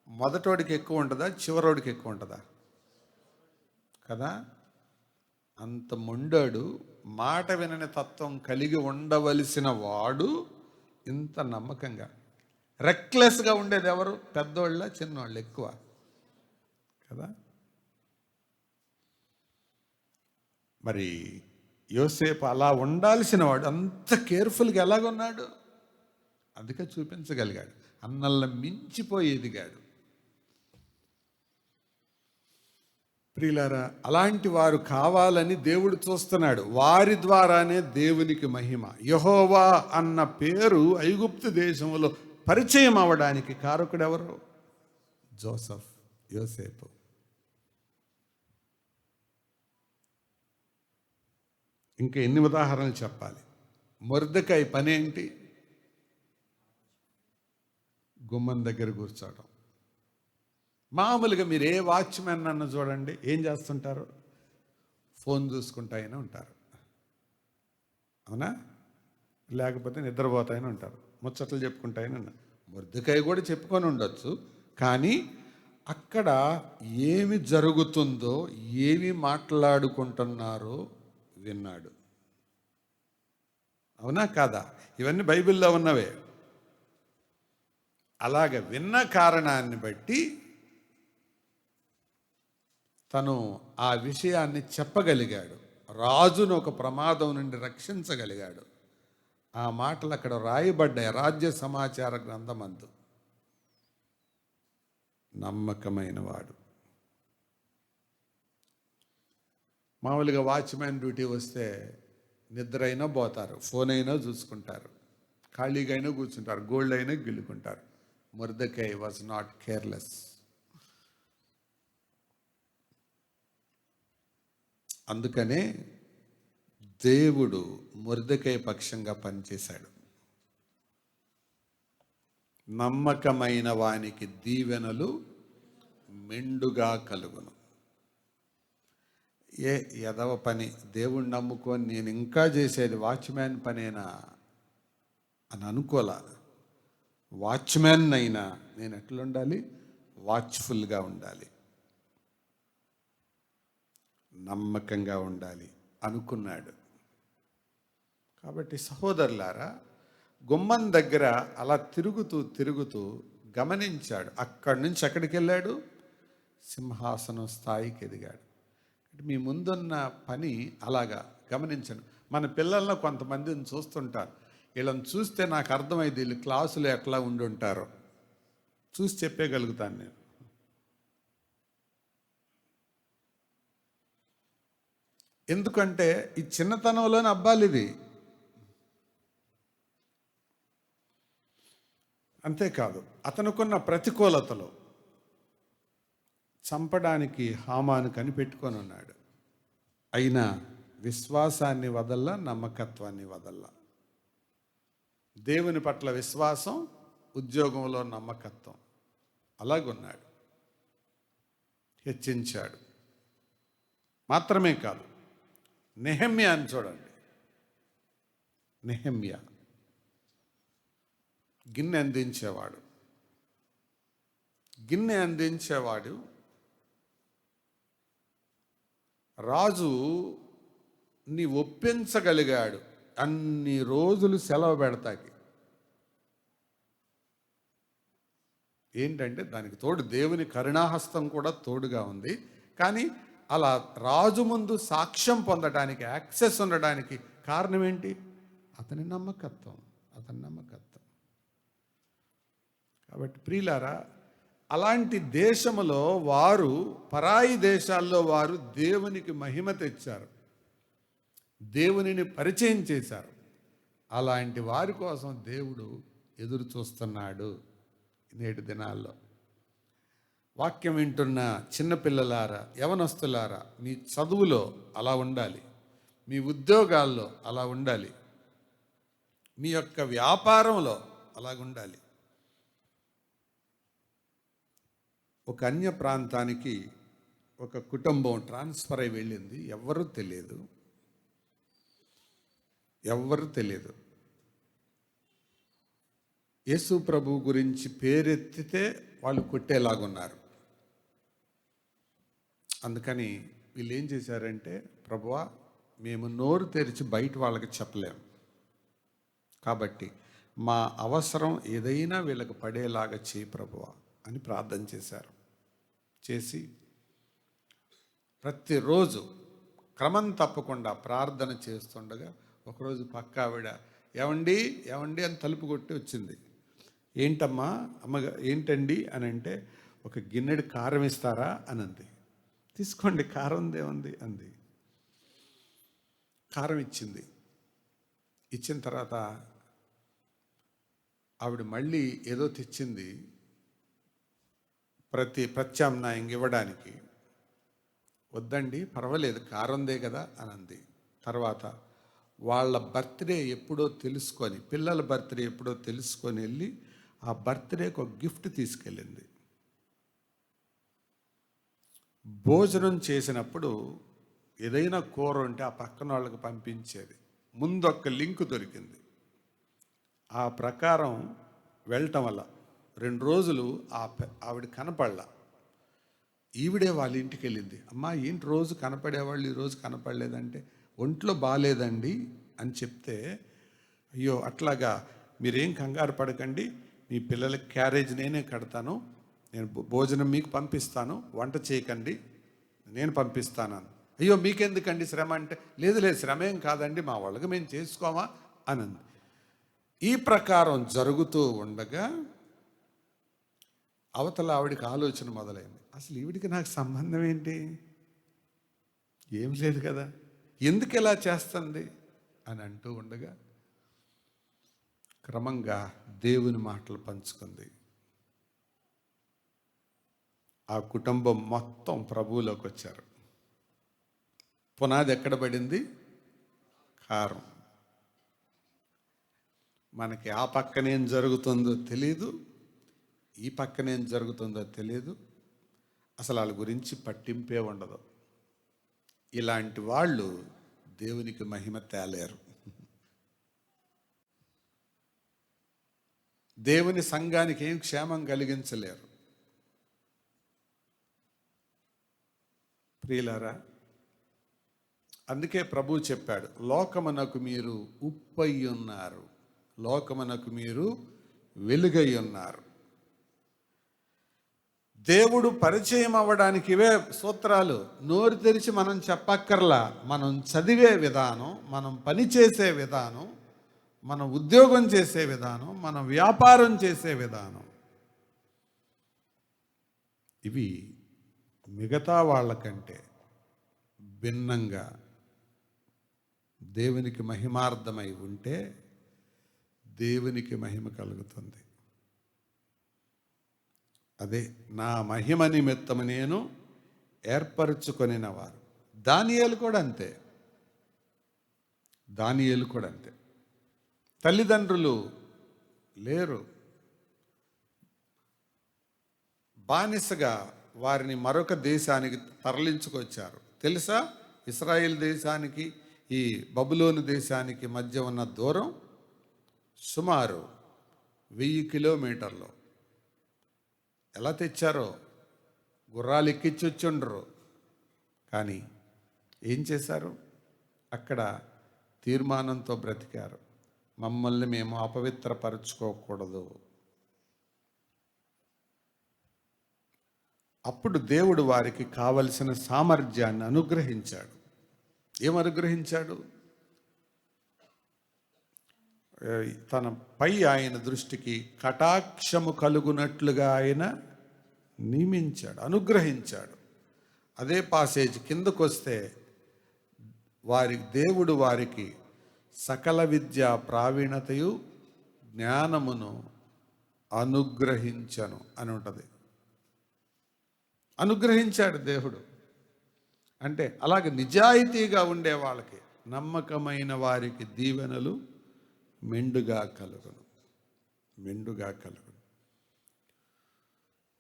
A: మొదటోడికి ఎక్కువ ఉంటుందా, చివరోడికి ఎక్కువ ఉంటుందా? కదా. అంత మొండాడు, మాట వినని తత్వం కలిగి ఉండవలసిన వాడు ఇంత నమ్మకంగా, రెక్లెస్గా ఉండేది ఎవరు? పెద్దోళ్ళ చిన్నవాళ్ళు ఎక్కువ కదా. మరి యోసేపు అలా ఉండాల్సిన వాడు అంత కేర్ఫుల్గా ఎలాగున్నాడు? అందుకే చూపించగలిగాడు, అన్నల్ని మించిపోయి ఎదిగాడు. ప్రియులారా, అలాంటి వారు కావాలని దేవుడు చూస్తున్నాడు. వారి ద్వారానే దేవునికి మహిమ. యెహోవా అన్న పేరు ఐగుప్తు దేశంలో పరిచయం అవ్వడానికి కారకుడు ఎవరు? జోసెఫ్, యోసేపు. ఇంకా ఎన్ని ఉదాహరణలు చెప్పాలి? మొర్దెకై పని ఏంటి? గుమ్మం దగ్గర కూర్చోవడం. మామూలుగా మీరు ఏ వాచ్మెన్ అన్న చూడండి, ఏం చేస్తుంటారు? ఫోన్ చూసుకుంటాయని ఉంటారు, అవునా? లేకపోతే నిద్రపోతాయని ఉంటారు, ముచ్చట్లు చెప్పుకుంటాయని ఉన్నారు. మొర్దెకై కూడా చెప్పుకొని ఉండొచ్చు, కానీ అక్కడ ఏమి జరుగుతుందో, ఏమి మాట్లాడుకుంటున్నారో విన్నాడు. అవునా కాదా? ఇవన్నీ బైబిల్లో ఉన్నవే. అలాగ విన్న కారణాన్ని బట్టి తను ఆ విషయాన్ని చెప్పగలిగాడు, రాజును ఒక ప్రమాదం నుండి రక్షించగలిగాడు. ఆ మాటలు అక్కడ రాయబడ్డాయి రాజ్య సమాచార గ్రంథమందు. నమ్మకమైన వాడు. మామూలుగా వాచ్మెన్ డ్యూటీ వస్తే నిద్ర అయినా పోతారు, ఫోన్ అయినా చూసుకుంటారు, ఖాళీగా అయినా కూర్చుంటారు, గోల్డ్ అయినా గిల్లుకుంటారు. Mordecai was not careless. అందుకనే దేవుడు మొర్దెకై పక్షంగా పనిచేశాడు. నమ్మకమైన వానికి దీవెనలు మెండుగా కలుగును. ఏ ఎదవ పని, దేవుణ్ణి నమ్ముకొని నేను ఇంకా చేసేది వాచ్మ్యాన్ పనేనా అని అనుకోలా. వాచ్మ్యాన్ అయినా నేను ఎట్లుండాలి? వాచ్ఫుల్గా ఉండాలి, నమ్మకంగా ఉండాలి అనుకున్నాడు. కాబట్టి సహోదరులారా, గుమ్మం దగ్గర అలా తిరుగుతూ తిరుగుతూ గమనించాడు. అక్కడి నుంచి ఎక్కడికి వెళ్ళాడు? సింహాసనం స్థాయికి ఎదిగాడు. మీ ముందున్న పని అలాగా గమనించండి. మన పిల్లల్లో కొంతమందిని చూస్తుంటారు. వీళ్ళని చూస్తే నాకు అర్థమైంది వీళ్ళు క్లాసులో ఎట్లా ఉండి ఉంటారో చూసి చెప్పేయగలుగుతాను నేను. ఎందుకంటే ఈ చిన్నతనంలోనే అబ్బాలు ఇది. అంతేకాదు, అతనుకున్న ప్రతికూలతలు చంపడానికి హామాను కనిపెట్టుకొని ఉన్నాడు. అయినా విశ్వాసాన్ని వదల్లా, నమ్మకత్వాన్ని వదల్లా. దేవుని పట్ల విశ్వాసం, ఉద్యోగంలో నమ్మకత్వం, అలాగున్నాడు. హెచ్చించాడు. మాత్రమే కాదు, నెహెమ్యా అని చూడండి. నెహెమ్యా గిన్నె అందించేవాడు. రాజు ని ఒప్పించగలిగాడు అన్ని రోజులు సెలవు పెడతాకి. ఏంటంటే దానికి తోడు దేవుని కరుణాహస్తం కూడా తోడుగా ఉంది. కానీ అలా రాజు ముందు సాక్ష్యం పొందడానికి, యాక్సెస్ ఉండడానికి కారణం ఏంటి? అతని నమ్మకత్వం. కాబట్టి ప్రియులారా, అలాంటి దేశములో వారు, పరాయి దేశాల్లో వారు దేవునికి మహిమ తెచ్చారు, దేవునిని పరిచయం చేశారు. అలాంటి వారి కోసం దేవుడు ఎదురు చూస్తున్నాడు నేటి దినాల్లో. వాక్యం వింటున్న చిన్నపిల్లలారా, యవనస్తులారా, మీ చదువులో అలా ఉండాలి, మీ ఉద్యోగాల్లో అలా ఉండాలి, మీ యొక్క వ్యాపారంలో అలాగుండాలి. ఒక అన్య ప్రాంతానికి ఒక కుటుంబం ట్రాన్స్ఫర్ అయి వెళ్ళింది. ఎవ్వరూ తెలియదు. యేసు ప్రభు గురించి పేరెత్తితే వాళ్ళు కొట్టేలాగున్నారు. అందుకని వీళ్ళు ఏం చేశారంటే, ప్రభువా, మేము నోరు తెరిచి బయట వాళ్ళకి చెప్పలేము, కాబట్టి మా అవసరం ఏదైనా వీళ్ళకి పడేలాగా చేయి ప్రభువా అని ప్రార్థన చేశారు. చేసి ప్రతిరోజు క్రమం తప్పకుండా ప్రార్థన చేస్తుండగా ఒకరోజు పక్క ఆవిడ ఏమండి అని తలుపు కొట్టి వచ్చింది. ఏంటమ్మా అమ్మగా, ఏంటండి అని అంటే, ఒక గిన్నెడు కారం ఇస్తారా అని అంది. తీసుకోండి, కారం దేముంది అంది. కారం ఇచ్చింది. ఇచ్చిన తర్వాత ఆవిడ మళ్ళీ ఏదో తెచ్చింది ప్రత్యామ్నాయంగా ఇవ్వడానికి. వద్దండి, పర్వాలేదు, కారందే కదా అని అంది. తర్వాత వాళ్ళ బర్త్డే ఎప్పుడో తెలుసుకొని, పిల్లల బర్త్డే ఎప్పుడో తెలుసుకొని వెళ్ళి ఆ బర్త్డేకి ఒక గిఫ్ట్ తీసుకెళ్ళింది. భోజనం చేసినప్పుడు ఏదైనా కూర ఉంటే ఆ పక్కన వాళ్ళకి పంపించేది. ముందు ఒక లింక్ దొరికింది. ఆ ప్రకారం వెళ్ళటం వల్ల 2 రోజులు ఆవిడ కనపడలా. ఈవిడే వాళ్ళ ఇంటికి వెళ్ళింది. అమ్మా, ఏంటి రోజు కనపడేవాళ్ళు ఈరోజు కనపడలేదంటే, ఒంట్లో బాగాలేదండి అని చెప్తే, అయ్యో అట్లాగా, మీరేం కంగారు పడకండి, మీ పిల్లలకి క్యారేజ్ నేనే కడతాను, నేను భోజనం మీకు పంపిస్తాను, వంట చేయకండి, నేను పంపిస్తాను. అయ్యో మీకెందుకండి శ్రమ అంటే, లేదు శ్రమ ఏం కాదండి, మా వాళ్ళకి మేము చేసుకోమా అని అంది. ఈ ప్రకారం జరుగుతూ ఉండగా అవతల ఆవిడికి ఆలోచన మొదలైంది. అసలు ఈవిడికి నాకు సంబంధం ఏంటి? ఏం లేదు కదా, ఎందుకు ఇలా చేస్తుంది అని అంటూ ఉండగా క్రమంగా దేవుని మాటలు పంచుకుంది. ఆ కుటుంబం మొత్తం ప్రభువులోకి వచ్చారు. పునాది ఎక్కడ పడింది? కారం. మనకి ఆ పక్కనేం జరుగుతుందో తెలియదు, ఈ పక్కనేం జరుగుతుందో తెలియదు, అసలు వాళ్ళ గురించి పట్టింపే ఉండదు. ఇలాంటి వాళ్ళు దేవునికి మహిమ తేలేరు. దేవుని సంఘానికి ఏం క్షేమం కలిగించలేరు. ప్రియులారా, అందుకే ప్రభువు చెప్పాడు, లోకమునకు మీరు ఉప్పై ఉన్నారు, లోకమునకు మీరు వెలుగై ఉన్నారు. దేవుడు పరిచయం అవ్వడానికి ఇవే సూత్రాలు. నోరు తెరిచి మనం చెప్పక్కర్లా. మనం చదివే విధానం, మనం పనిచేసే విధానం, మనం ఉద్యోగం చేసే విధానం, మనం వ్యాపారం చేసే విధానం, ఇవి మిగతా వాళ్ళకంటే భిన్నంగా దేవునికి మహిమార్థమై ఉంటే దేవునికి మహిమ కలుగుతుంది. అదే నా మహిమ నిమిత్తము నేను ఏర్పరచుకొనిన వారు. దానియేలు కూడా అంతే. దానియేలు కూడా అంతే. తల్లిదండ్రులు లేరు. బానిసగా వారిని మరొక దేశానికి తరలించుకొచ్చారు. తెలుసా, ఇశ్రాయేల్ దేశానికి ఈ బబులోను దేశానికి మధ్య ఉన్న దూరం సుమారు 1000 కిలోమీటర్లు. ఎలా తెచ్చారో, గుర్రాలు ఎక్కించొచ్చుండ్రు. కానీ ఏం చేశారు? అక్కడ తీర్మానంతో బ్రతికారు, మమ్మల్ని మేము అపవిత్రపరచుకోకూడదు. అప్పుడు దేవుడు వారికి కావలసిన సామర్థ్యాన్ని అనుగ్రహించాడు. ఏమనుగ్రహించాడు? తనపై ఆయన దృష్టికి కటాక్షము కలుగునట్లుగా ఆయన నియమించాడు, అనుగ్రహించాడు. అదే పాసేజ్ కిందకు వస్తే, దేవుడు వారికి సకల విద్యా ప్రావీణతయు జ్ఞానమును అనుగ్రహించను అని ఉంటుంది. అనుగ్రహించాడు దేవుడు. అంటే అలాగే నిజాయితీగా ఉండే వాళ్ళకి, నమ్మకమైన వారికి దీవెనలు మెండుగా కలుగును, మెండుగా కలుగును.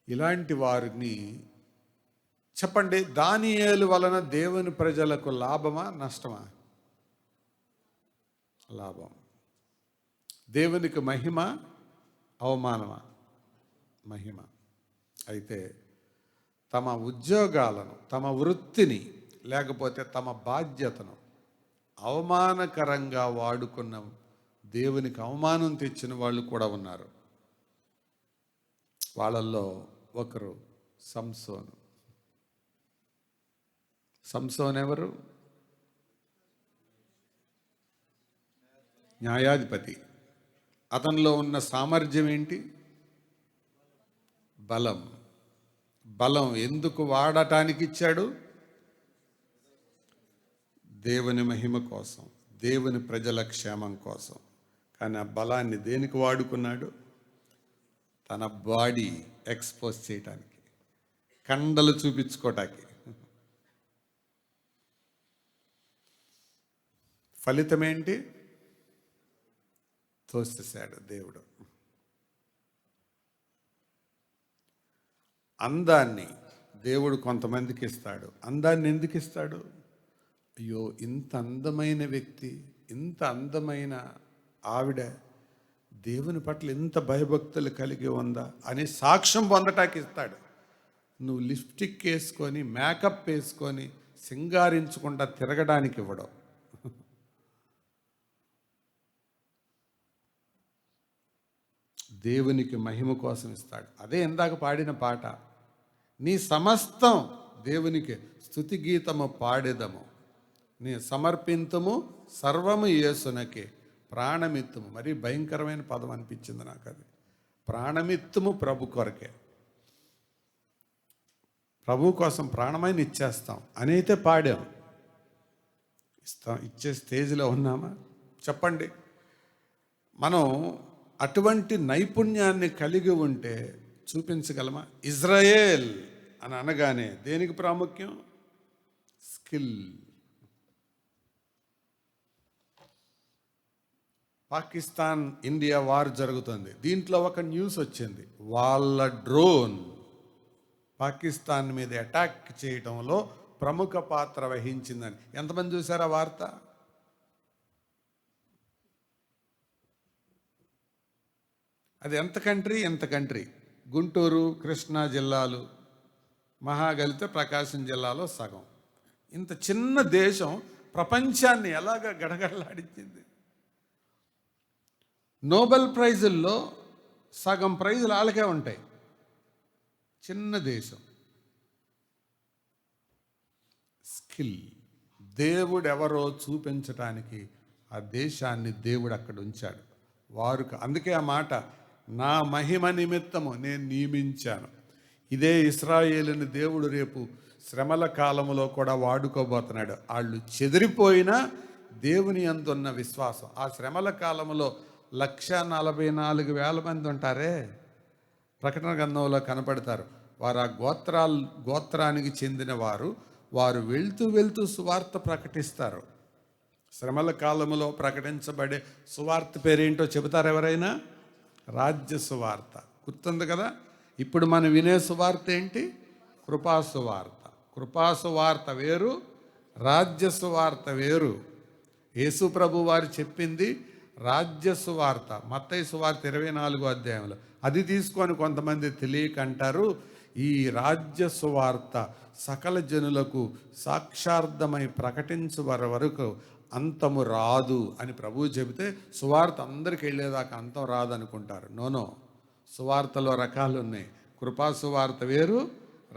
A: ఇలాంటి వారిని చెప్పండి, దానియేలు వలన దేవుని ప్రజలకు లాభమా నష్టమా? లాభం. దేవునికి మహిమ అవమానమా? మహిమ. అయితే తమ ఉద్యోగాలను, తమ వృత్తిని, లేకపోతే తమ బాధ్యతను అవమానకరంగా వాడుకున్న, దేవునికి అవమానం తెచ్చిన వాళ్ళు కూడా ఉన్నారు. వాళ్ళల్లో ఒకరు సంసోను. సంసోన్ ఎవరు? న్యాయాధిపతి. అతనిలో ఉన్న సామర్థ్యం ఏంటి? బలం. బలం ఎందుకు వాడటానికి ఇచ్చాడు? దేవుని మహిమ కోసం, దేవుని ప్రజల క్షేమం కోసం. కానీ ఆ బలాన్ని దేనికి వాడుకున్నాడు? తన బాడీ ఎక్స్పోజ్ చేయటానికి, కండలు చూపించుకోవటానికి. ఫలితం ఏంటి? తోసేశాడు దేవుడు. అందాన్ని దేవుడు కొంతమందికి ఇస్తాడు. అందాన్ని ఎందుకు ఇస్తాడు? అయ్యో, ఇంత అందమైన వ్యక్తి, ఇంత అందమైన ఆవిడ దేవుని పట్ల ఇంత భయభక్తులు కలిగి ఉందా అని సాక్ష్యం పొందటానికి ఇస్తాడు. నువ్వు లిప్స్టిక్ వేసుకొని, మేకప్ వేసుకొని, సింగారించకుండా తిరగడానికి ఇవ్వడం. దేవునికి మహిమ కోసం ఇస్తాడు. అదే ఇందాక పాడిన పాట, నీ సమస్తం దేవునికి స్తుతి గీతము పాడేదము, నీ సమర్పింతము సర్వము యేసునకే, ప్రాణమిత్తుము. మరీ భయంకరమైన పదం అనిపించింది నాకు అది. ప్రాణమిత్తుము ప్రభు కొరకే, ప్రభు కోసం ప్రాణమైన ఇచ్చేస్తాం అని అయితే పాడాం. ఇచ్చే స్టేజ్లో ఉన్నామా? చెప్పండి. మనం అటువంటి నైపుణ్యాన్ని కలిగి ఉంటే చూపించగలమా? ఇజ్రాయేల్ అని అనగానే దేనికి ప్రాముఖ్యం? స్కిల్. పాకిస్తాన్ ఇండియా వార్ జరుగుతుంది. దీంట్లో ఒక న్యూస్ వచ్చింది, వాళ్ళ డ్రోన్ పాకిస్తాన్ మీద అటాక్ చేయడంలో ప్రముఖ పాత్ర వహించిందని. ఎంతమంది చూసారు ఆ వార్త? అది ఎంత కంట్రీ గుంటూరు, కృష్ణా జిల్లాలు మహాగలితే ప్రకాశం జిల్లాలో సగం. ఇంత చిన్న దేశం ప్రపంచాన్ని ఎలాగ గడగడలాడించింది. నోబెల్ ప్రైజుల్లో సగం ప్రైజులు వాళ్ళకే ఉంటాయి. చిన్న దేశం. స్కిల్ దేవుడు ఎవరో చూపించటానికి ఆ దేశాన్ని దేవుడు అక్కడ ఉంచాడు. అందుకే ఆ మాట, నా మహిమ నిమిత్తము నేను నియమించాను. ఇదే ఇశ్రాయేలుని దేవుడు రేపు శ్రమల కాలంలో కూడా వాడుకోబోతున్నాడు. వాళ్ళు చెదిరిపోయినా దేవుని అందున్న విశ్వాసం. ఆ శ్రమల కాలంలో 1,44,000 మంది ఉంటారే, ప్రకటన గ్రంథంలో కనపడతారు. వారు ఆ గోత్రానికి చెందిన వారు వెళ్తూ సువార్త ప్రకటిస్తారు. శ్రమల కాలంలో ప్రకటించబడే సువార్త పేరేంటో చెబుతారు ఎవరైనా? రాజ్య సువార్త. గుర్తుంది కదా? ఇప్పుడు మనం వినే సువార్త ఏంటి? కృపాసువార్త. కృపాసువార్త వేరు, రాజ్య సువార్త వేరు. యేసు ప్రభు వారు చెప్పింది రాజ్య సువార్త. మత్తయి సువార్త 24వ అధ్యాయంలో. అది తీసుకొని కొంతమంది తెలియక అంటారు, ఈ రాజ్య సువార్త సకల జనులకు సాక్షార్థమై ప్రకటించు వరకు అంతము రాదు అని ప్రభువు చెబితే సువార్త అందరికి వెళ్ళేదాకా అంతం రాదు అనుకుంటారు. నోనో, సువార్తలో రకాలు ఉన్నాయి. కృపా సువార్త వేరు,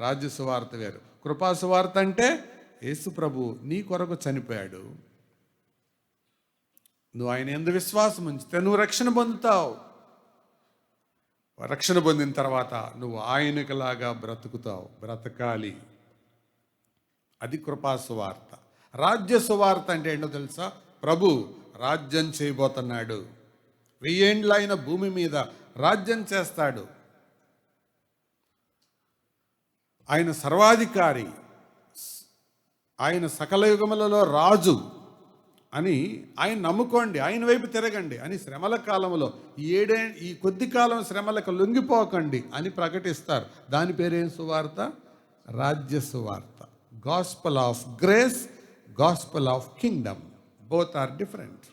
A: రాజ్య సువార్త వేరు. కృపా సువార్త అంటే యేసు ప్రభు నీ కొరకు చనిపోయాడు, నువ్వు ఆయన యందు విశ్వాసం ఉంచితే నువ్వు రక్షణ పొందుతావు. రక్షణ పొందిన తర్వాత నువ్వు ఆయనకులాగా బ్రతకాలి. అది కృపా సువార్త. రాజ్య సువార్త అంటే ఏంటో తెలుసా? ప్రభు రాజ్యం చేయబోతున్నాడు. 1000 ఏండ్లు ఆయన భూమి మీద రాజ్యం చేస్తాడు. ఆయన సర్వాధికారి, ఆయన సకల యుగములలో రాజు అని ఆయన నమ్ముకోండి, ఆయన వైపు తిరగండి అని శ్రమల కాలంలో ఈ కొద్ది కాలం శ్రమలకు లొంగిపోకండి అని ప్రకటిస్తారు. దాని పేరేం సువార్త? రాజ్య సువార్త. Gospel of grace, gospel of kingdom, both are different.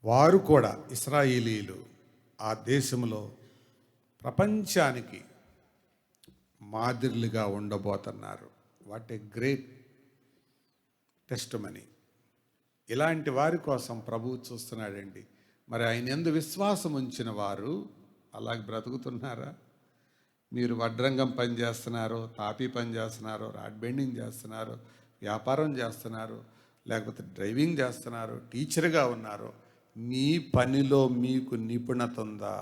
A: వారు కూడా, ఇశ్రాయేలీలు, ఆ దేశంలో ప్రపంచానికి మాదిరిగా ఉండబోతున్నారు. What a great testimony. ఇలాంటి వారి కోసం ప్రభువు చూస్తున్నాడండి. మరి ఆయన యందు విశ్వాసం ఉంచిన వారు అలాగే బ్రతుకుతున్నారా? మీరు వడ్రంగం పని చేస్తున్నారు, తాపీ పని చేస్తున్నారు, రాడ్ బెండింగ్ చేస్తున్నారు, వ్యాపారం చేస్తున్నారు, లేకపోతే డ్రైవింగ్ చేస్తున్నారు, టీచర్గా ఉన్నారు, మీ పనిలో మీకు నిపుణత ఉందా?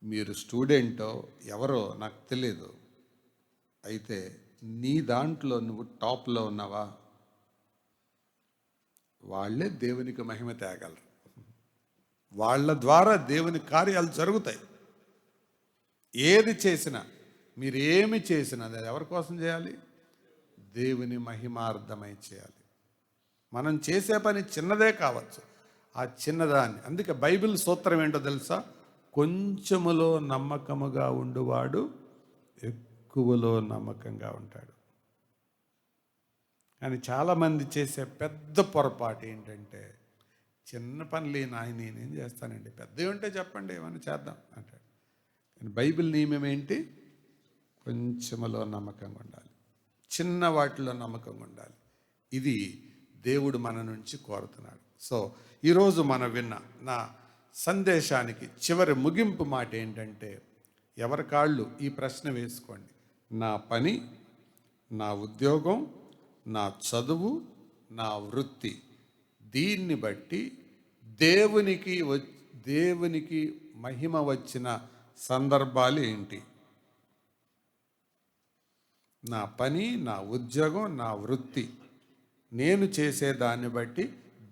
A: మీరు స్టూడెంటో ఎవరో నాకు తెలియదు, అయితే నీ దాంట్లో నువ్వు టాప్లో ఉన్నావా? వాళ్ళే దేవునికి మహిమ తేగలరు. వాళ్ళ ద్వారా దేవుని కార్యాలు జరుగుతాయి. ఏది చేసినా, మీరు ఏమి చేసినా అది ఎవరి కోసం చేయాలి? దేవుని మహిమార్థమై చేయాలి. మనం చేసే పని చిన్నదే కావచ్చు, ఆ చిన్నదాన్ని. అందుకే బైబిల్ సూత్రం ఏంటో తెలుసా? కొంచెములో నమ్మకముగా ఉండువాడు ఎక్కువలో నమ్మకంగా ఉంటాడు. కానీ చాలామంది చేసే పెద్ద పొరపాటు ఏంటంటే, చిన్న పనులు నాయన నేనేం చేస్తానండి, పెద్దవి ఉంటే చెప్పండి ఏమైనా చేద్దాం అంటాడు. కానీ బైబిల్ నియమం ఏంటి? కొంచెములో నమ్మకంగా ఉండాలి, చిన్న వాటిలో నమ్మకంగా ఉండాలి. ఇది దేవుడు మన నుంచి కోరుతున్నాడు. సో ఈరోజు మనం విన్న నా సందేశానికి చివరి ముగింపు మాట ఏంటంటే, ఎవరి కాళ్ళు ఈ ప్రశ్న వేసుకోండి. నా పని, నా ఉద్యోగం, నా చదువు, నా వృత్తి, దీన్ని బట్టి దేవునికి మహిమ వచ్చిన సందర్భాలు ఏంటి? నా పని, నా ఉద్యోగం, నా వృత్తి, నేను చేసే దాన్ని బట్టి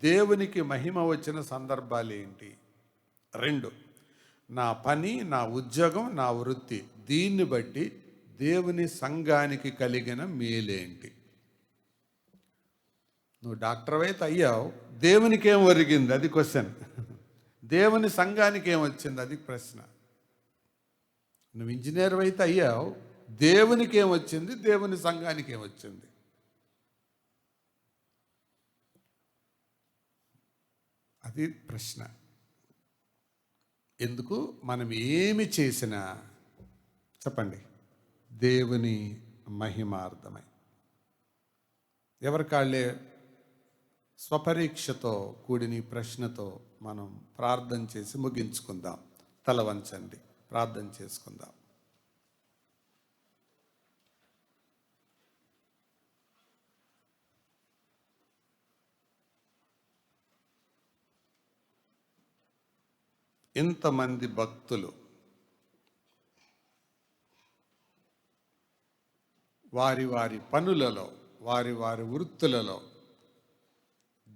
A: దేవునికి మహిమ వచ్చిన సందర్భాలు ఏంటి? 2, నా పని, నా ఉద్యోగం, నా వృత్తి, దీన్ని బట్టి దేవుని సంఘానికి కలిగిన మేలేంటి? నువ్వు డాక్టర్ అయితే అయ్యావు, దేవునికి ఏం ఒరిగింది? అది క్వశ్చన్. దేవుని సంఘానికి ఏమొచ్చింది? అది ప్రశ్న. నువ్వు ఇంజనీర్ అయితే అయ్యావు, దేవునికి ఏమొచ్చింది, దేవుని సంఘానికి ఏమొచ్చింది? అది ప్రశ్న. ఎందుకు? మనం ఏమి చేసినా చెప్పండి, దేవుని మహిమార్థమై. ఎవరి కాళ్ళే స్వపరీక్షతో కూడిన ప్రశ్నతో మనం ప్రార్థన చేసి ముగించుకుందాం. తల వంచండి, ప్రార్థన చేసుకుందాం. ఇంతమంది భక్తులు వారి వారి పనులలో, వారి వారి వృత్తులలో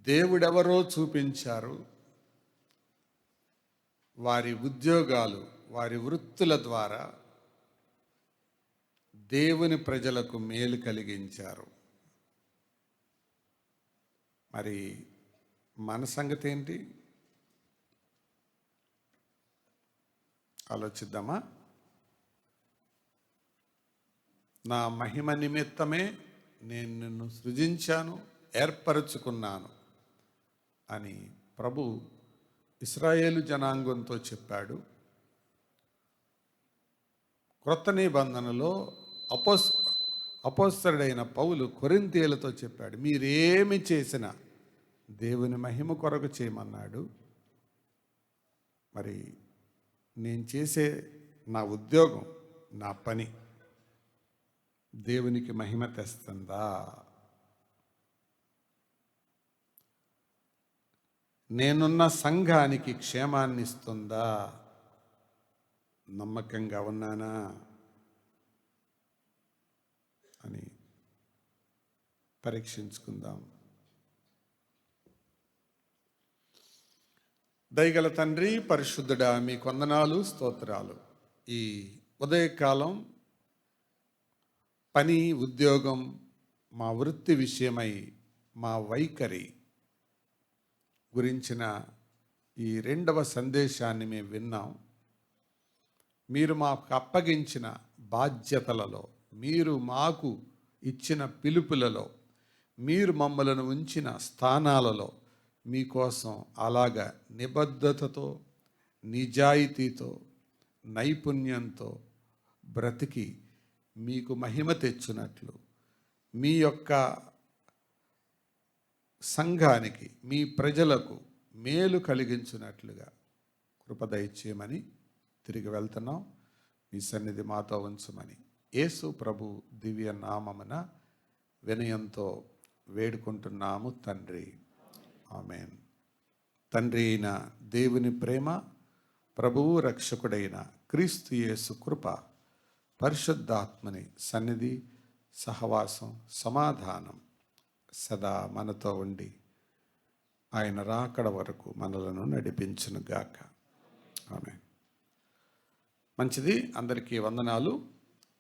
A: దేవుడెవరో చూపించారు. వారి ఉద్యోగాలు, వారి వృత్తుల ద్వారా దేవుని ప్రజలకు మేలు కలిగించారు. మరి మన సంగతి ఏంటి? ఆలోచిద్దామా? నా మహిమ నిమిత్తమే నేను నిన్ను సృజించాను, ఏర్పరచుకున్నాను అని ప్రభు ఇశ్రాయేలు జనాంగంతో చెప్పాడు. క్రొత్త నిబంధనలో అపోస్తలుడైన పౌలు కొరింథీయులతో చెప్పాడు, మీరేమి చేసినా దేవుని మహిమ కొరకు చేయమన్నాడు. మరి నేను చేసే నా ఉద్యోగం, నా పని దేవునికి మహిమ తెస్తుందా? నేనున్న సంఘానికి క్షేమాన్ని ఇస్తుందా? నమ్మకంగా ఉన్నానా అని పరీక్షించుకుందాం. దయగల తండ్రి, పరిశుద్ధుడా, మీ వందనాలు, స్తోత్రాలు. ఈ ఉదయకాలం పని, ఉద్యోగం, మా వృత్తి విషయమై మా వైఖరి గురించిన ఈ రెండవ సందేశాన్ని మేము విన్నాం. మీరు మాకు అప్పగించిన బాధ్యతలలో, మీరు మాకు ఇచ్చిన పిలుపులలో, మీరు మమ్మలను ఉంచిన స్థానాలలో మీకోసం అలాగా నిబద్ధతతో, నిజాయితీతో, నైపుణ్యంతో బ్రతికి మీకు మహిమ తెచ్చినట్లు, మీ యొక్క సంఘానికి, మీ ప్రజలకు మేలు కలిగించినట్లుగా కృప దయచేయమని తిరిగి వెళ్తున్నాం. మీ సన్నిధి మాతో ఉంచమని యేసు ప్రభు దివ్య నామమున వినయంతో వేడుకుంటున్నాము తండ్రి, ఆమేన్. తండ్రి అయిన దేవుని ప్రేమ, ప్రభువు రక్షకుడైన క్రీస్తు యేసు కృప, పరిశుద్ధాత్మని సన్నిధి, సహవాసం, సమాధానం సదా మనతో ఉండి ఆయన రాకడ వరకు మనలను నడిపించునుగాక. ఆమేన్. మంచిది. అందరికీ వందనాలు.